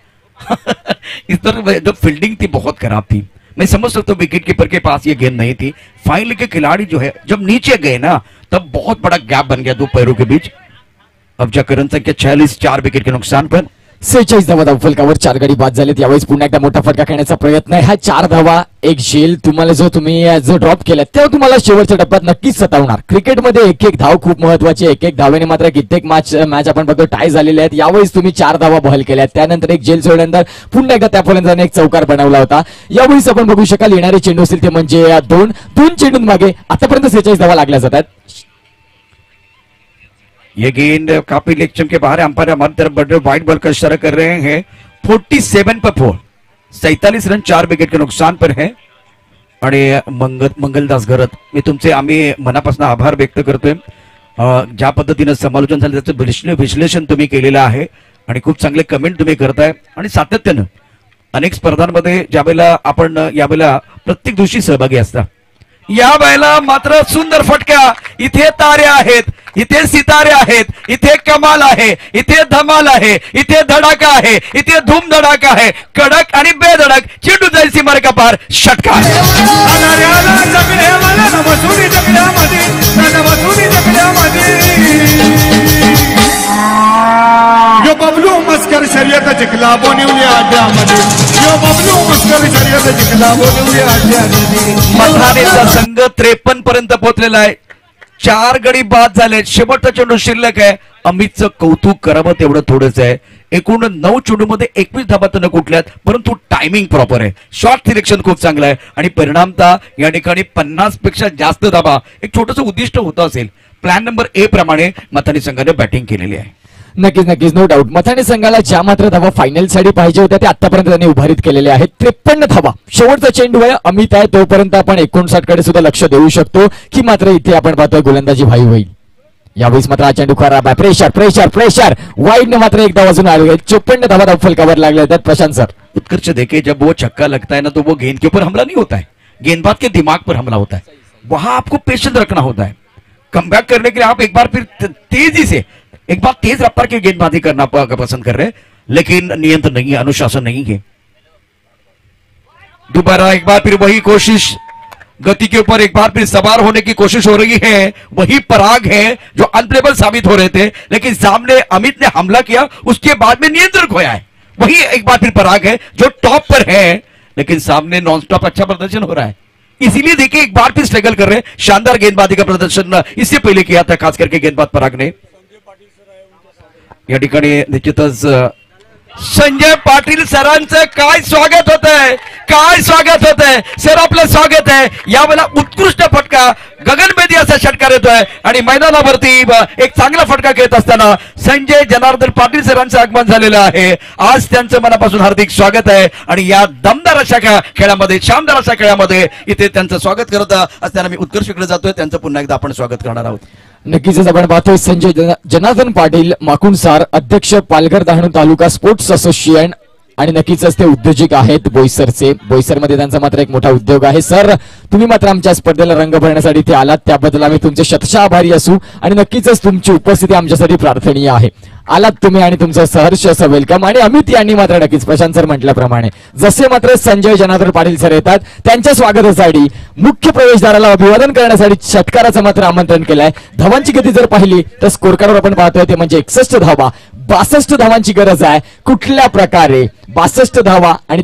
इस तरह जब फील्डिंग थी बहुत खराब थी। मैं समझ सकता हूँ विकेट कीपर के पास ये गेंद नहीं थी। फाइन लेग के खिलाड़ी जो है जब नीचे गए ना तब बहुत बड़ा गैप बन गया 2 पैरों के बीच। अब जाकर रन संख्या 46 4 विकेट के नुकसान पर 46 धावा धावफलकावर 4 गडी बाद झालेत। यावेळेस पुन्हा एकदा मोठा फटका खेळण्याचा प्रयत्न आहे। हा 4 धावा एक झेल तुम्हाला तुम्ही ड्रॉप केला तेव्हा तुम्हाला शेवटच्या टप्प्यात नक्कीच सतावणार। क्रिकेटमध्ये एक एक धाव खूप महत्वाची आहे। एक एक धावेने मात्र कित्येक मॅच आपण बघतो टाय झालेले आहेत। यावेळेस तुम्ही 4 धावा बहल केल्या, त्यानंतर एक झेल सोडल्यानंतर पुन्हा एकदा त्या फलंदाजाने एक चौकार बनवला होता। यावेळेस आपण बघू शकाल येणारे चेंडू असतील ते म्हणजे 2 चेंडूं मागे आतापर्यंत 46 धावा लागल्या जातात। ये गेंद काफी लेक्चर के बाहर, अंपायर हमारी तरफ बढ़ रहे, व्हाइट बॉल का इशारा कर रहे हैं। 47 पर 4, 47 रन 4 विकेट के नुकसान पर है। आणि मंगलदास घरत, मी तुमचे आम्ही मनापासून आभार व्यक्त करतोय। ज्या पद्धतीने समालोचन झालं त्याचं विश्लेषण तुम्ही केलेलं आहे आणि खूप चांगले कमेंट तुम्ही करताय आणि सातत्यानं अनेक स्पर्धांमध्ये ज्यावेळेला आपण यावेळेला प्रत्येक दिवशी सहभागी असता। या वेळेला मात्र सुंदर फटका, इथे तारे आहेत, इथे सितारे आहेत, इथे कमाल आहे, इथे धमाल आहे, इथे धडाका आहे, इथे धूम धडाका आहे, कडक आणि बेधडक चेंडू जाईल सीमारेखा पार, षटकार. यो बबलू मस्कर शर्यत जिंकला बोनिवली अड्ड्यामध्ये, यो बबलू मस्कर शर्यत जिंकला बोनिवली अड्ड्यामध्ये. मथानेचा संघ 53 पर्यंत पोहोचलेला आहे. 4 गडी बाद झाले. शेवटचा चेंडू शिल्लक आहे. अमितचं कौतुक करावं तेवढं थोडंच आहे. एकूण 9 चेंडूमध्ये 21 धाबा तर कुठल्यात, परंतु टायमिंग प्रॉपर आहे. शॉट सिलेक्शन खूप चांगलं आहे आणि परिणामतः या ठिकाणी 50 पेक्षा जास्त धाबा एक छोटंसं उद्दिष्ट होतं असेल. प्लॅन नंबर ए प्रमाणे मथानी संघाने बॅटिंग केलेली आहे. नक्कीच नक्कीच नो डाऊट. मथाने संघाला ज्या मात्र धावा फायनल साठी पाहिजे होत्या त्या आतापर्यंत त्यांनी उभारीत केलेल्या आहेत. 53 धावा. शेवटचा चेंडू आहे. अमित आहे तोपर्यंत आपण 59 कडे सुद्धा लक्ष देऊ शकतो की मात्र इथे आपण पाहतोय गोलंदाजी भाई होईल. यावेळेस मात्र हा चेंडू खराब आहे. प्रेशर प्रेशर प्रेशर वाईड ने मात्र एकदा वाजून आले. 54 धावा धाव फलकावर लागले आहेत प्रशांत सर. उत्कर्ष देखे जब वो छक्का लगता है ना तो वो गेंद के ऊपर हमला नहीं होता है, गेंदबाज के दिमाग पर हमला होता है. वहां आपको पेशेंस रखना होता है. कमबैक करने के लिए आप एक बार फिर तेजी से एक बार तेज रफ्तार की गेंदबाजी करना पसंद कर रहे हैं, लेकिन नियंत्रण नहीं है, अनुशासन नहीं है. दोबारा एक बार फिर वही कोशिश, गति के ऊपर एक बार फिर सवार होने की कोशिश हो रही है. वही पराग है जो अनप्लेबल साबित हो रहे थे, लेकिन सामने अमित ने हमला किया, उसके बाद में नियंत्रण खोया है. वही एक बार फिर पराग है जो टॉप पर है, लेकिन सामने नॉनस्टॉप अच्छा प्रदर्शन हो रहा है. इसीलिए देखिए एक बार फिर स्ट्रगल कर रहे हैं. शानदार गेंदबाजी का प्रदर्शन इससे पहले किया था, खास करके गेंदबाज पराग ने. या ठिकाणी निश्चितच संजय पाटील सरांचं काय स्वागत होत आहे, काय स्वागत होत आहे सर, आपलं स्वागत आहे. यावेळेला उत्कृष्ट फटका गगनभेदी असा षटकार येतोय आणि मैदानावरती एक चांगला फटका खेळत असताना संजय जनार्दन पाटील सरांचं आगमन झालेलं आहे. आज त्यांचं मनापासून हार्दिक स्वागत आहे आणि या दमदार अशा खेळामध्ये, शानदार अशा खेळामध्ये इथे त्यांचं स्वागत करत असताना मी उत्कर्षकडे जातोय. त्यांचं पुन्हा एकदा आपण स्वागत करणार आहोत. नक्कीच आपण पाहतोय संजय जनार्दन पाटील माकुणसार, अध्यक्ष पालघर डहाणू तालुका स्पोर्ट्स असोसिएशन आणि नक्कीच ते उद्योजक आहेत बोईसरचे. बोईसरमध्ये त्यांचा मात्र एक मोठा उद्योग आहे. सर तुम्ही मात्र आमच्या स्पर्धेला रंग भरण्यासाठी इथे आलात, त्याबद्दल आम्ही तुमचे शतशः आभारी असू आणि नक्कीच तुमची उपस्थिती आमच्यासाठी प्रार्थनीय आहे. आलात तुम्ही आणि तुमचं सहर्ष असं वेलकम. आणि अमित यांनी मात्र नक्कीच प्रशांत सर म्हटल्याप्रमाणे जसे मात्र संजय जनार्दन पाटील सर येतात त्यांच्या स्वागतासाठी मुख्य प्रवेशद्वाराला अभिवादन करण्यासाठी षटकाराचं मात्र आमंत्रण केलंय. धावांची गती जर पाहिली तर स्कोर कार्डवर आपण पाहतोय ते म्हणजे 61 धावा. 62 धावांची गरज आहे. कुठल्या प्रकारे 62 धावा आणि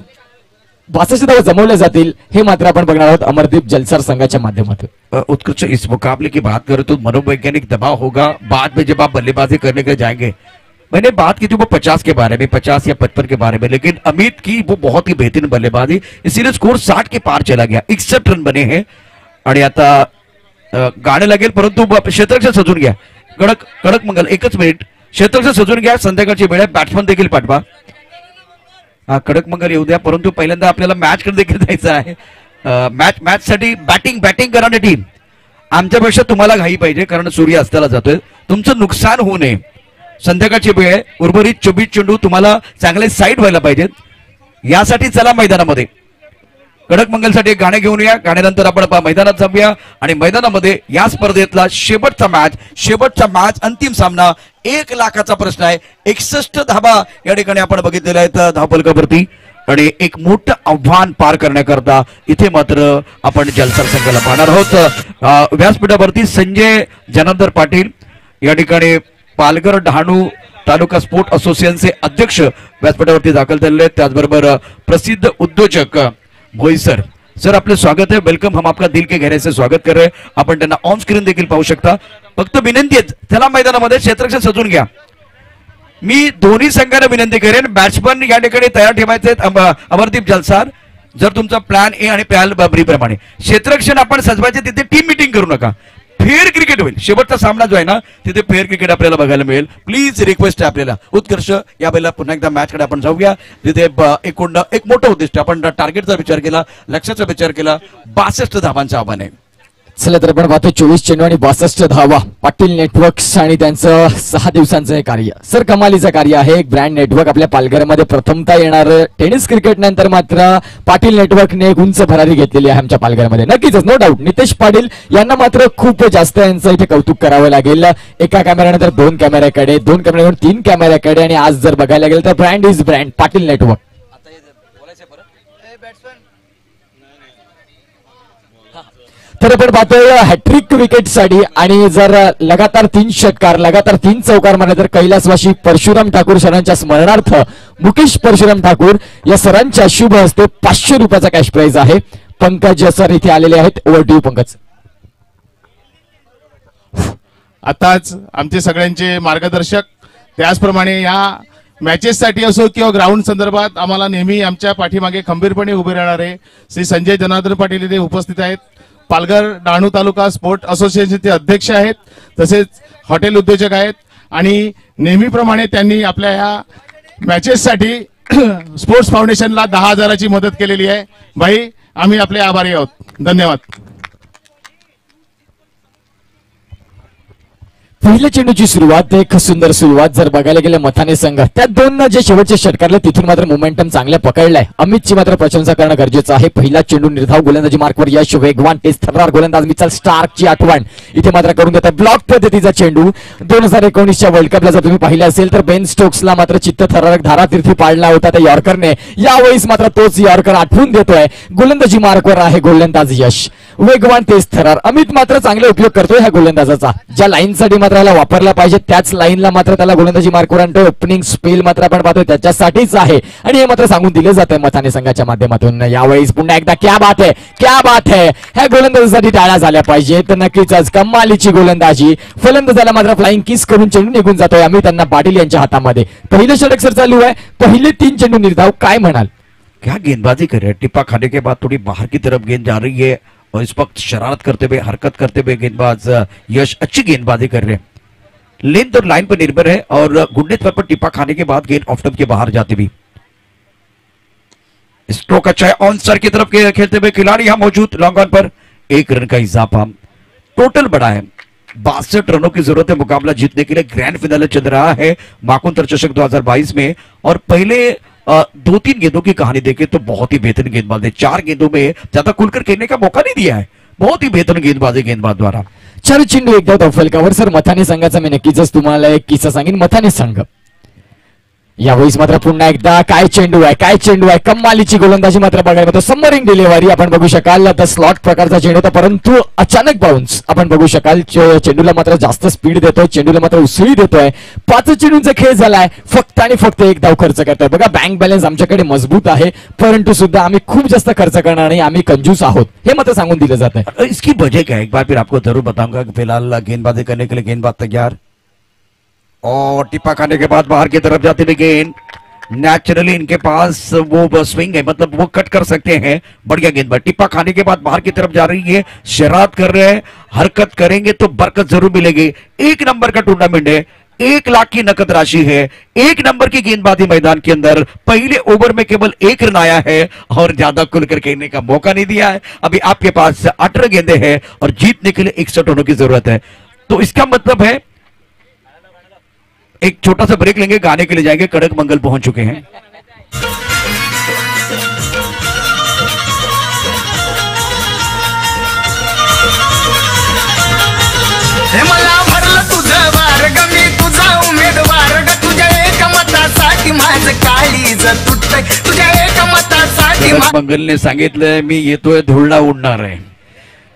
62 धावा जमवल्या जातील हे मात्र आपण बघणार आहोत अमरदीप जलसार संघाच्या माध्यमातून. उत्कृष्ट इस मुकाबले की बात करें तो मनोवैज्ञानिक दबाव होगा. बाद में जब आप बल्लेबाजी करने के लिए जाएंगे, मैंने बात की थी वो 50 के बारे में, 50 या 55 के बारे में, लेकिन अमित की वो बहुत ही बेहतरीन बल्लेबाजी, इसीलिए स्कोर 60 के पार चला गया. 61 रन बने हैं आणि आता गाणं लागेल, परंतु क्षेत्ररक्षण सजून घ्या. कडक कडक मंगल. 1 मिनिट. क्षेत्ररक्षण सजून घ्या. संध्याकाळची वेळ आहे. बॅट्समन देखील पाठवा. हा कडक मंगल येऊ द्या, परंतु पहिल्यांदा आपल्याला मॅच कडे देखील जायचं आहे. मॅच साठी बॅटिंग करणारी टीम, आमच्यापेक्षा तुम्हाला घाई पाहिजे कारण सूर्य अस्ताला जातोय. तुमचं नुकसान होऊ नये. संध्याकाळची वेळ आहे. उर्वरित 24 चेंडू तुम्हाला चांगले साईड व्हायला पाहिजेत. यासाठी चला मैदानामध्ये. कडक मंगलसाठी एक गाणे घेऊन या. गाण्यानंतर आपण मैदानात जाऊया आणि मैदानामध्ये या स्पर्धेतला शेवटचा मॅच अंतिम सामना 1 लाखाचा प्रश्न आहे. 61 धाबा या ठिकाणी आपण बघितलेल्या आहेत धावफलकावरती आणि एक मोठं आव्हान पार करण्याकरता इथे मात्र आपण जलसार संघाला पाहणार आहोत. व्यासपीठावरती संजय जनार्दन पाटील या ठिकाणी पालघर डहाणू तालुका स्पोर्ट असोसिएशनचे अध्यक्ष व्यासपीठावरती दाखल झालेले आहेत. त्याचबरोबर प्रसिद्ध उद्योजक बोईसर सर, आपलं स्वागत है. वेलकम. हम आपका दिल के गहरे से स्वागत कर रहे हैं. आपण त्यांना ऑन स्क्रीन देखील पाहू शकता. फक्त विनंती आहे त्याला मैदानामध्ये क्षेत्ररक्षण सजून घ्या. मी दोन्ही संघांना विनंती करेन, बॅट्समन या ठिकाणी तयार ठेवायचे आहेत. अमरदीप जलसार, जर तुमचा प्लॅन ए आणि प्लॅन बी प्रमाणे क्षेत्ररक्षण आपण सजवायचे, तिथे टीम मिटिंग करू नका. फेअर क्रिकेट होईल. शेवटचा सामना जो आहे ना तिथे फेअर क्रिकेट आपल्याला बघायला मिळेल. प्लीज रिक्वेस्ट आहे आपल्याला. उत्कर्ष यावेळेला पुन्हा एकदा मॅच कडे आपण जाऊया. तिथे एक मोठं उद्दिष्ट, आपण टार्गेटचा विचार केला, लक्ष्याचा विचार केला. 62 धावांचं आव्हान आहे. चला तर आपण पाहतो 24 चेंडू आणि 62 धावा. पाटील नेटवर्क्स आणि त्यांचं 6 दिवसांचं हे कार्य सर कमालीचं कार्य आहे. एक ब्रँड नेटवर्क आपल्या पालघरमध्ये प्रथमता येणार. टेनिस क्रिकेट नंतर मात्र पाटील नेटवर्कने एक उंच भरारी घेतलेली आहे आमच्या पालघरमध्ये. नक्कीच नो डाऊट नितेश पाटील यांना मात्र खूप जास्त यांचं इथे कौतुक करावं लागेल. एका कॅमेऱ्यानंतर 2 कॅमेऱ्याकडे, 2 कॅमेऱ्याकडून 3 कॅमेऱ्याकडे आणि आज जर बघायला गेलं तर brand is brand Patil network. तर आपण पाहतोय हॅट्रिक विकेटसाठी आणि जर लगातार 3 षटकार, लगातार 3 चौकार मारले तर कैलासवासी परशुराम ठाकूर सरांच्या स्मरणार्थ मुकेश परशुराम ठाकूर या सरांच्या शुभ हस्ते 500 रुपयाचा कॅश प्राइज आहे. पंकज सर इथे आलेले आहेत. Over to you Pankaj. आताच आमचे सगळ्यांचे मार्गदर्शक, त्याचप्रमाणे या मॅचेससाठी असो किंवा ग्राउंड संदर्भात आम्हाला नेहमी आमच्या पाठीमागे खंबीरपणे उभे राहणारे श्री संजय जनार्दन पाटील इथे उपस्थित आहेत. पालघर डहाणू तालुका स्पोर्ट असोसिएशनचे अध्यक्ष आहेत, तसेच हॉटेल उद्योजक आहेत आणि नेहमीप्रमाणे त्यांनी आपल्या या मॅचेससाठी स्पोर्ट्स फाउंडेशनला 10,000ची मदत केलेली आहे. भाई आम्ही आपले आभारी आहोत. धन्यवाद. पहिल्या चेंडूची सुरुवात, एक सुंदर सुरुवात जर बघायला गेलं मथाने संघ त्या 2 जे शेवटचे षटकारले तिथून मात्र मोमेंटम चांगल्या पकडलाय. अमितची मात्र प्रशंसा करणं गरजेचं आहे. पहिला चेंडू निर्धाव गोलंदाजी मार्कवर यश, वेगवान टेस्ट थर्रार गोलंदाज मिचेल स्टार्कची आठवण इथे मात्र करून देतात. ब्लॉक पद्धतीचा चेंडू 2019च्या वर्ल्ड कपला जर तुम्ही पाहिलं असेल तर बेन स्टोक्सला मात्र चित्त थरारक धारातीर्थी पाडला होता त्या यॉर्करने. यावेळेस मात्र तोच यॉर्कर आठवून देतोय. गोलंदाजी मार्कवर आहे गोलंदाज यश, वेगवान तेज थरार. अमित मात्र चांगला उपयोग करतोय ह्या गोलंदाजाचा. ज्या लाईनसाठी मात्र याला वापरला पाहिजे त्याच लाईनला मात्र त्याला गोलंदाजी मार्कवर आणतोय. ओपनिंग स्पेल मात्र आपण पाहतोय त्याच्यासाठीच आहे आणि हे मात्र सांगून दिले जात आहे मथाने संघाच्या माध्यमातून. यावेळेस पुन्हा एकदा क्या बात है, क्या बात है. ह्या गोलंदाजीसाठी टाळ्या झाल्या पाहिजेत. नक्कीच आज कमालीची गोलंदाजी. फलंदाजाला मात्र फ्लाइंग किस करून चेंडू निघून जातोय अमित अण्णा पाटील यांच्या हातामध्ये. पहिलं षटक सर चालू आहे. पहिले 3 चेंडू निर्धाव. काय म्हणाल? क्या गेंदबाजी कर रहे हैं. टिप्पा खाने के बाद थोड़ी बाहर की तरफ गेंद जा रही है और इस वक्त शरारत करते हुए, हरकत करते हुए गेंदबाज यश अच्छी गेंदबाजी कर रहे हैं. लेंथ और लाइन पर निर्भर है और गुंडे तौर पर टिप्पा खाने के बाद गेंद ऑफ स्टंप के बाहर जाती भी. स्ट्रोक अच्छा है. ऑन सर की तरफ खेलते हुए खिलाड़ी यहां मौजूद. लॉन्ग ऑन पर 1 रन का इजाफा. टोटल बड़ा है. 62 रनों की जरूरत है मुकाबला जीतने के लिए. ग्रैंड फाइनल चल रहा है माकुंतर चषक 2022 में और पहले 2-3 गेंदों की कहानी देखें तो बहुत ही बेहतरीन गेंदबाज है. 4 गेंदों में ज्यादा खुलकर खेलने का मौका नहीं दिया है. बहुत ही बेहतरीन गेंदबाजी गेंदबाज द्वारा. 4 चेंडू एकदा तो फलकावर. सर मथाने संघाचा मी नक्कीच तुम्हाला एक किस्सा सांगेन. मथाने संघ यावेळेस मात्र पुन्हा एकदा काय चेंडू आहे, काय चेंडू आहे. कमालीची गोलंदाजी मात्र बघायला मिळतो. सबमरीन डिलिव्हरी आपण बघू शकाल. आता स्लॉट प्रकारचा चेंडू होता परंतु अचानक बाउन्स आपण बघू शकाल. चेंडूला मात्र जास्त स्पीड देतोय, चेंडूला मात्र उसळी देतोय. 5 चेंडूंचा खेळ झालाय. फक्त आणि फक्त 1 धाव खर्च करतोय. बघा बँक बॅलन्स आमच्याकडे मजबूत आहे परंतु सुद्धा आम्ही खूप जास्त खर्च करणार नाही. आम्ही कंजूस आहोत हे मात्र सांगून दिलं जात आहे. इसकी वजह क्या है एक बार फिर आपको जरूर बताऊंगा. फिलहाल गेंदबाजी करने के लिए गेंदबाज तैयार और टिप्पा खाने के बाद बाहर की तरफ जाती हुई गेंद. नेचुरली इनके पास वो स्विंग है, मतलब वो कट कर सकते हैं. बढ़िया गेंदबाज. टिप्पा खाने के बाद बाहर की तरफ जा रही है. शरारत कर रहे हैं. हरकत करेंगे तो बरकत जरूर मिलेगी. 1 नंबर का टूर्नामेंट है. 1 लाख की नकद राशि है. 1 नंबर की गेंदबाजी मैदान के अंदर. पहले ओवर में केवल 1 रन आया है और ज्यादा खुलकर खेलने का मौका नहीं दिया है. अभी आपके पास 18 गेंदे हैं और जीतने के लिए 61 रनों की जरूरत है. तो इसका मतलब है एक छोटा सा ब्रेक लेंगे, गाने के लिए जाएंगे. कड़क मंगल पहुंच चुके हैं. मला भरलं तुझं वार्ग, मी तुझा उमेदवार ग. तुझ्या एका मतासाठी माझं काळीज तुटतंय. तुझ्या एका मतासाठी कड़क मंगल ने सांगितलंय मी येतोय, धुळणा उडणार आहे.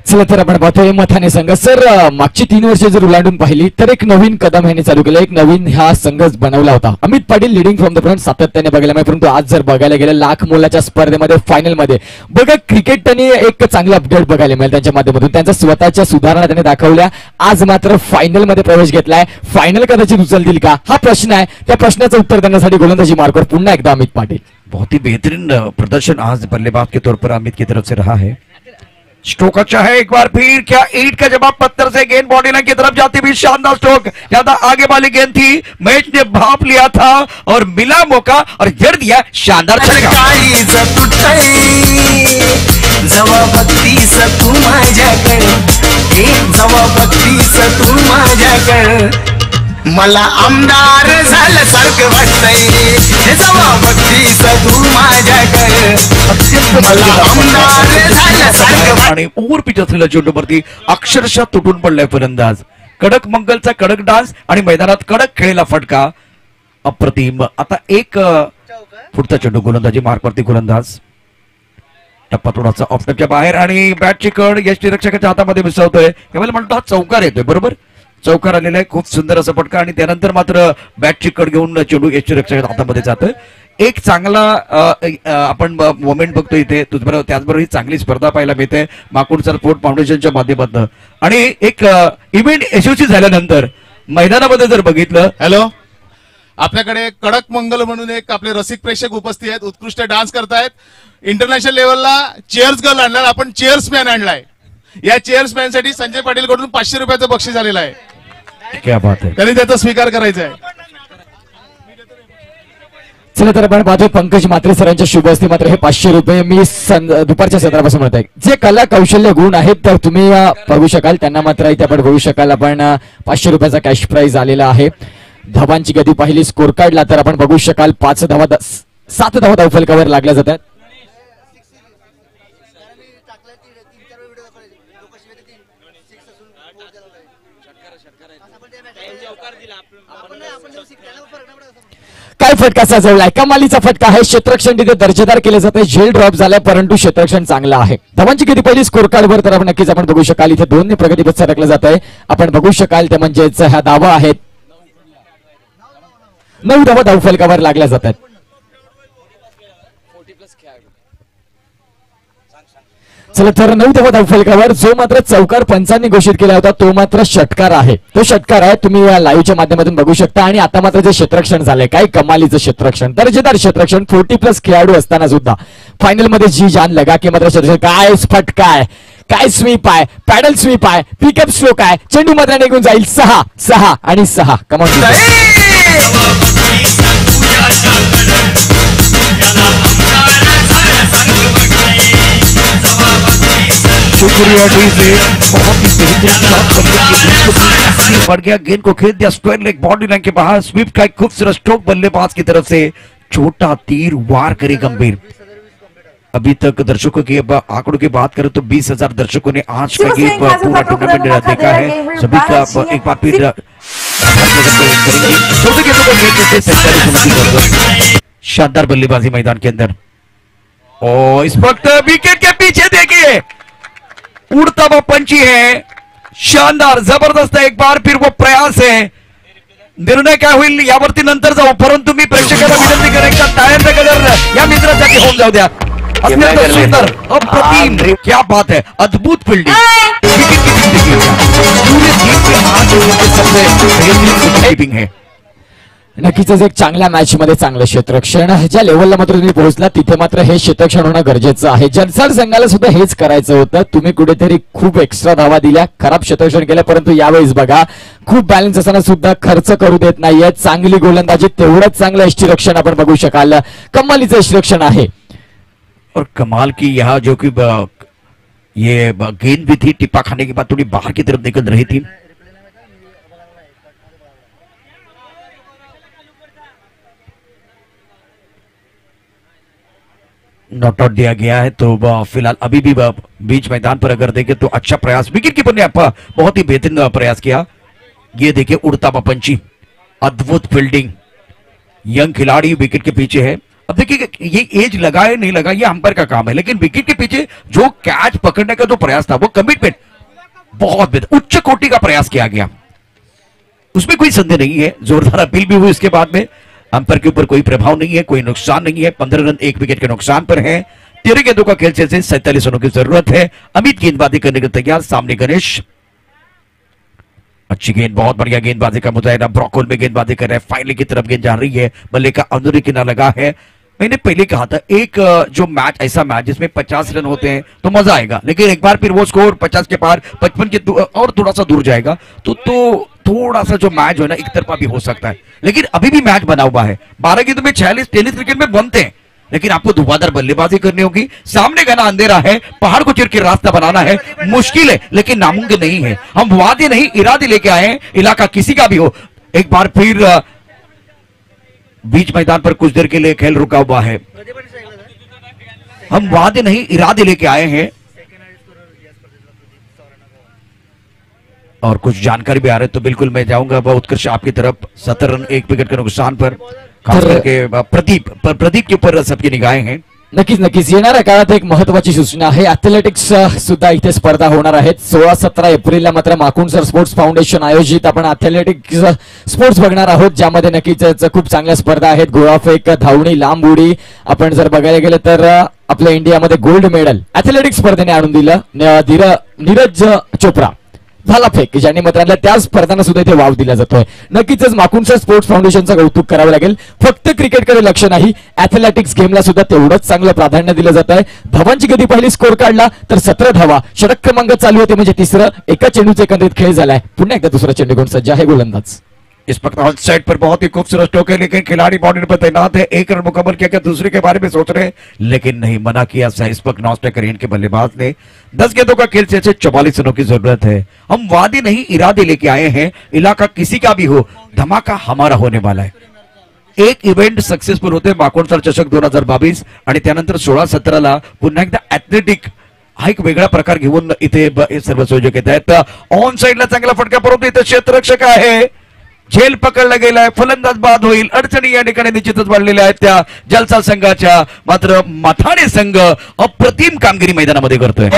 चला तर आपण पाहतोय मथाने संघ. सर मागची 3 वर्ष जर उलांडून पाहिली तर एक नवीन कदम ह्याने चालू केलं. एक नवीन हा संघ बनवला होता. Amit Patil leading from the front सातत्याने बघायला मिळाले परंतु आज जर बघायला गेलं लाख मोलाच्या स्पर्धेमध्ये फायनल मध्ये बघा क्रिकेट त्यांनी एक चांगलं अपडेट बघायला मिळेल त्यांच्या माध्यमातून. त्यांच्या स्वतःच्या सुधारणा त्यांनी दाखवल्या. आज मात्र फायनल मध्ये प्रवेश घेतलाय. फायनल कदाचित उचलतील का हा प्रश्न आहे. त्या प्रश्नाचं उत्तर देण्यासाठी गोलंदाजी मार्कवर पुन्हा एकदा अमित पाटील. बहुत ही बेहतरीन प्रदर्शन आज बल्लेबाज के तौर पर अमित की तरफ से रहा है. स्ट्रोक अच्छा है एक बार फिर, क्या ईट का जवाब पत्थर से, गेंद बॉडी लाइन की तरफ जाती हुई शानदार स्ट्रोक, ज्यादा आगे वाली गेंद थी, मैच ने भाप लिया था और मिला मौका और जड़ दिया शानदार छक्का। काळीज तुटतय जवा बघतीस तू माझ्याकडे, जवा बघतीस तू माझ्याकडे, मला आमदार झाल्यासारखं वाटतंय, जवा बघतीस तू माझ्याकडे, मला आमदार झाल्यासारखं आणि ओव्हर पिच असलेल्या चेंडूवरती अक्षरशः तुटून पडलाय फलंदाज. कडक मंगलचा कडक डान्स आणि मैदानात कडक खेळलेला फटका अप्रतिम. आता एक पुढचा चेंडू गोलंदाजी मार्कवरती गोलंदाज, टप्पा थोडासा ऑफ टपच्या बाहेर आणि बॅटची कड यष्टीरक्षकाच्या हातामध्ये मिसळतोय. केवळ म्हणतो हा चौकार येतोय, बरोबर चौकार आलेला आहे, खूप सुंदर असा फटका आणि त्यानंतर मात्र बॅटची कड घेऊन चेंडू यष्टीरक्षकाच्या हातामध्ये जातोय. एक चांगला आपण मोमेंट बघतो इथे तुझबरोबर, त्याचबरोबर ही चांगली स्पर्धा पाहायला मिळते माकुड सर स्पोर्ट फाउंडेशनच्या माध्यमातून. आणि एक इव्हेंट यशस्वी झाल्यानंतर मैदानामध्ये जर बघितलं, हॅलो, आपल्याकडे कडक मंगल म्हणून एक आपले रसिक प्रेक्षक उपस्थित आहेत, उत्कृष्ट डान्स करतायत. इंटरनॅशनल लेवलला चेअर्स गर्ल आणला, आपण चेअर्समॅन आणलाय. या चेअर्समॅन साठी संजय पाटील कडून 500 रुपयाचं बक्षीस आलेलं आहे. क्या बात आहे. त्यांनी त्याचा स्वीकार करायचा आहे. चला तर आपण पाहतोय पंकज म्हात्रे सरांच्या शुभ हस्ते मात्र हे 500 रुपये मी दुपारच्या सत्रापासून म्हणत आहे. जे कला कौशल्य गुण आहेत तर तुम्ही बघू शकाल, त्यांना मात्र इथे आपण बघू शकाल. आपण 500 रुपयाचा कॅश प्राइज आलेला आहे. धावांची गती पाहिली स्कोर कार्डला तर आपण बघू शकाल 5 धावा 7 धावा धावफलकावर लागल्या जातात. काय फटका सजवलाय, कमालीचा फटका आहे. क्षेत्ररक्षण तिथे दर्जेदार केले जाते, झेल ड्रॉप झालाय परंतु क्षेत्ररक्षण चांगलं आहे. धावांची किती पहिली स्कोर कार्डवर तर आपण नक्कीच आपण बघू शकाल इथे 2 ने प्रगतीपथ सरकलं जात आहे. आपण बघू शकाल ते म्हणजेच ह्या धावा आहेत 9 धावा धावफलकावर लागल्या जातात. चला तर 9 धावा धावफलकावर जो मात्र चौकार पंचांनी घोषित केला होता तो मात्र षटकार आहे. तो षटकार आहे, तुम्ही या लाईव्हच्या माध्यमातून बघू शकता. आणि आता मात्र जे क्षेत्ररक्षण झालंय, काय कमालीचं क्षेत्ररक्षण, दर्जेदार क्षेत्ररक्षण. 40+ खेळाडू असताना सुद्धा फायनल मध्ये जी जान लगा की मात्र क्षेत्ररक्षण, काय फटका आहे, काय स्वीप आहे, पॅडल स्वीप आहे, पिकअप स्ट्रोक आहे, चेंडू मात्र निघून जाईल. 6 आणि 6 कमाल. शुक्रिया डीजे, बहुत ही बेहतरीन शॉट बढ़ गया, गेंद को खेल दिया स्क्वायर लेग बॉडी लाइन के बाहर. स्वीप का एक खूबसूरत स्ट्रोक बल्लेबाज की तरफ से, छोटा तीर वार करे गंभीर. अभी तक दर्शकों की आंकड़ों की बात करें तो 20,000 दर्शकों ने आज का गेम पूरा टूर्नामेंट देखा है. सभी का एक बार फिर छोटे गेंदों को खेलते शानदार बल्लेबाजी मैदान के अंदर. और इस वक्त विकेट के पीछे देखिए उड़ता हुआ पंची है, शानदार जबरदस्त. एक बार फिर वो प्रयास है. निर्णय काय होईल यावरती नंतर जाऊ, परंतु मी प्रेक्षकांना विनंती करेन का टाळ्यांचा गजर या मित्रासाठी होऊन जाऊ द्या. अत्यंत सुंदर अप्रतिम, क्या बात है, अद्भुत फील्डिंग. विकेट की जिंदगी पूरे गेम में आज सबसे बेहतरीन कीपिंग है. नक्कीच एक चांगल्या मॅच मध्ये चांगलं क्षेत्ररक्षण. ज्या लेवलला मात्र तुम्ही पोहोचला तिथे मात्र हे क्षेत्ररक्षण होणं गरजेचं आहे. जनसाड संघाला सुद्धा हेच करायचं होतं. तुम्ही कुठेतरी खूप एक्स्ट्रा धावा दिल्या, खराब क्षेत्ररक्षण केलं, परंतु यावेळेस बघा खूप बॅलन्स असताना सुद्धा खर्च करू देत नाहीये. चांगली गोलंदाजी, तेवढंच चांगलं यष्टीरक्षण आपण बघू शकाल. कमालीचं यष्टीरक्षण आहे. और कमाल की यहाँ जो कि ये गेंद भी थी, टिप्पा खाने के बाद थोड़ी बाहर की तरफ निकल रही थी. नॉट आउट दिया गया है. तो फिलहाल अभी भी बीच मैदान पर अगर देखें तो अच्छा प्रयास विकेट कीपर ने बहुत ही बेहतरीन प्रयास किया. ये देखिए उड़ता हुआ पंची, अद्भुत फील्डिंग, यंग खिलाड़ी विकेट के पीछे है. अब देखिए ये एज लगा है नहीं लगा ये अंपायर का काम है, लेकिन विकेट के पीछे जो कैच पकड़ने का जो प्रयास था वो कमिटमेंट बहुत बेहतर, उच्च कोटि का प्रयास किया गया, उसमें कोई संदेह नहीं है. जोरदार अपील भी हुई इसके बाद में. अंपायर के ऊपर कोई प्रभाव नहीं है, कोई नुकसान नहीं है. 15 रन 1 विकेट के नुकसान पर है. 13 गेंदों का खेल से 47 रनों की जरूरत है. अमित गेंदबाजी करने को तैयार, सामने गणेश. अच्छी गेंद, बहुत बढ़िया गेंदबाजी का मुजाहिरा. ब्रॉकहोल में गेंदबाजी कर रहे हैं, फाइनल की तरफ गेंद जा रही है, बल्ले का अंदरूनी किनारा लगा है. मैंने पहले कहा था एक जो मैच ऐसा मैच जिसमें 50 रन होते हैं तो मजा आएगा, लेकिन एक बार फिर वो स्कोर 50 के पार 55 के और थोड़ा सा दूर जाएगा तो थोड़ा सा जो मैच है ना एक तरफा भी हो सकता है। लेकिन अभी भी मैच बना हुआ है, 12 गेंदों में 46 टेनिस क्रिकेट में बनते हैं, लेकिन आपको धुआंधार बल्लेबाजी करनी होगी। सामने घना अंधेरा है, पहाड़ को चीर के रास्ता बनाना है, मुश्किल है लेकिन नामुमकिन नहीं है। हम वादे नहीं इरादे लेके आए हैं, इलाका किसी का भी हो। एक बार फिर बीच मैदान पर कुछ देर के लिए खेल रुका हुआ है। हम वादे नहीं इरादे लेके आए हैं और कुछ जानकारी भी आ रही है, तो बिल्कुल मैं जाऊंगा वह उत्कर्ष आपकी तरफ। 17 रन 1 विकेट के नुकसान पर खास करके प्रदीप के ऊपर सबकी निगाहें हैं। नक्कीच येणाऱ्या काळात एक महत्वाची सूचना आहे, ॲथलेटिक्स सुद्धा इथे स्पर्धा होणार आहेत। 16-17 एप्रिलला मात्र माकुणसर स्पोर्ट्स फाउंडेशन आयोजित आपण ॲथलेटिक्स स्पोर्ट्स बघणार आहोत, ज्यामध्ये नक्कीच खूप चांगल्या स्पर्धा आहेत। गोळाफेक, धावणी, लांब उडी, आपण जर बघायला गेलं तर आपल्या इंडियामध्ये गोल्ड मेडल ॲथलेटिक्स स्पर्धेने आणून दिलं नीरज चोप्रा भालाफेक, ज्यांनी मित्रांनो त्या स्पर्धांना सुद्धा इथे वाव दिला जातोय। नक्कीच माकुणसर स्पोर्ट्स फाउंडेशनचं कौतुक करावं लागेल। फक्त क्रिकेटकडे लक्ष नाही, ॲथलेटिक्स गेमला सुद्धा तेवढंच चांगलं प्राधान्य दिलं जात आहे। धावांची गती पहिली स्कोर काढला तर 17 धावा, षटक क्रमांक चालू होते म्हणजे तिसरं, एका चेंडूचा एकंदरीत खेळ झालाय। पुन्हा एकदा दुसरा चेंडू घेऊन सज्ज आहे गोलंदाज। इस वक्त ऑन साइड पर बहुत ही खूबसूरत स्ट्रोक है, लेकिन खिलाड़ी बाउंड्री पर तैनात है। 1 रन मुकम्मल किया, क्या दूसरे के बारे में सोच रहे हैं, लेकिन नहीं, मना किया इस वक्त नॉस्टे करीन के बल्लेबाज ने। 10 गेंदों का खेल से 44 रनों की जरूरत है। हम वादे नहीं इरादे लेके आए हैं, इलाका किसी का भी हो, धमाका हमारा होने वाला है। एक इव्हेंट सक्सेसफुल होते माकुणसर चषक 2022 आणि त्यानंतर 16-17ला पुन्हा एकदा ॲथलेटिक हा एक वेगळा प्रकार घेऊन इथे सर्व संयोजक येत आहेत। ऑन साइडला चांगला फटका, परंतु इथे क्षेत्ररक्षक आहे, झेल पकडला गेलाय, फलंदाज बाद होईल। अडचणी या ठिकाणी निश्चितच वाढलेल्या आहेत त्या जलसा संघाच्या। मात्र मथाणे संघ अप्रतिम कामगिरी मैदानामध्ये करतोय।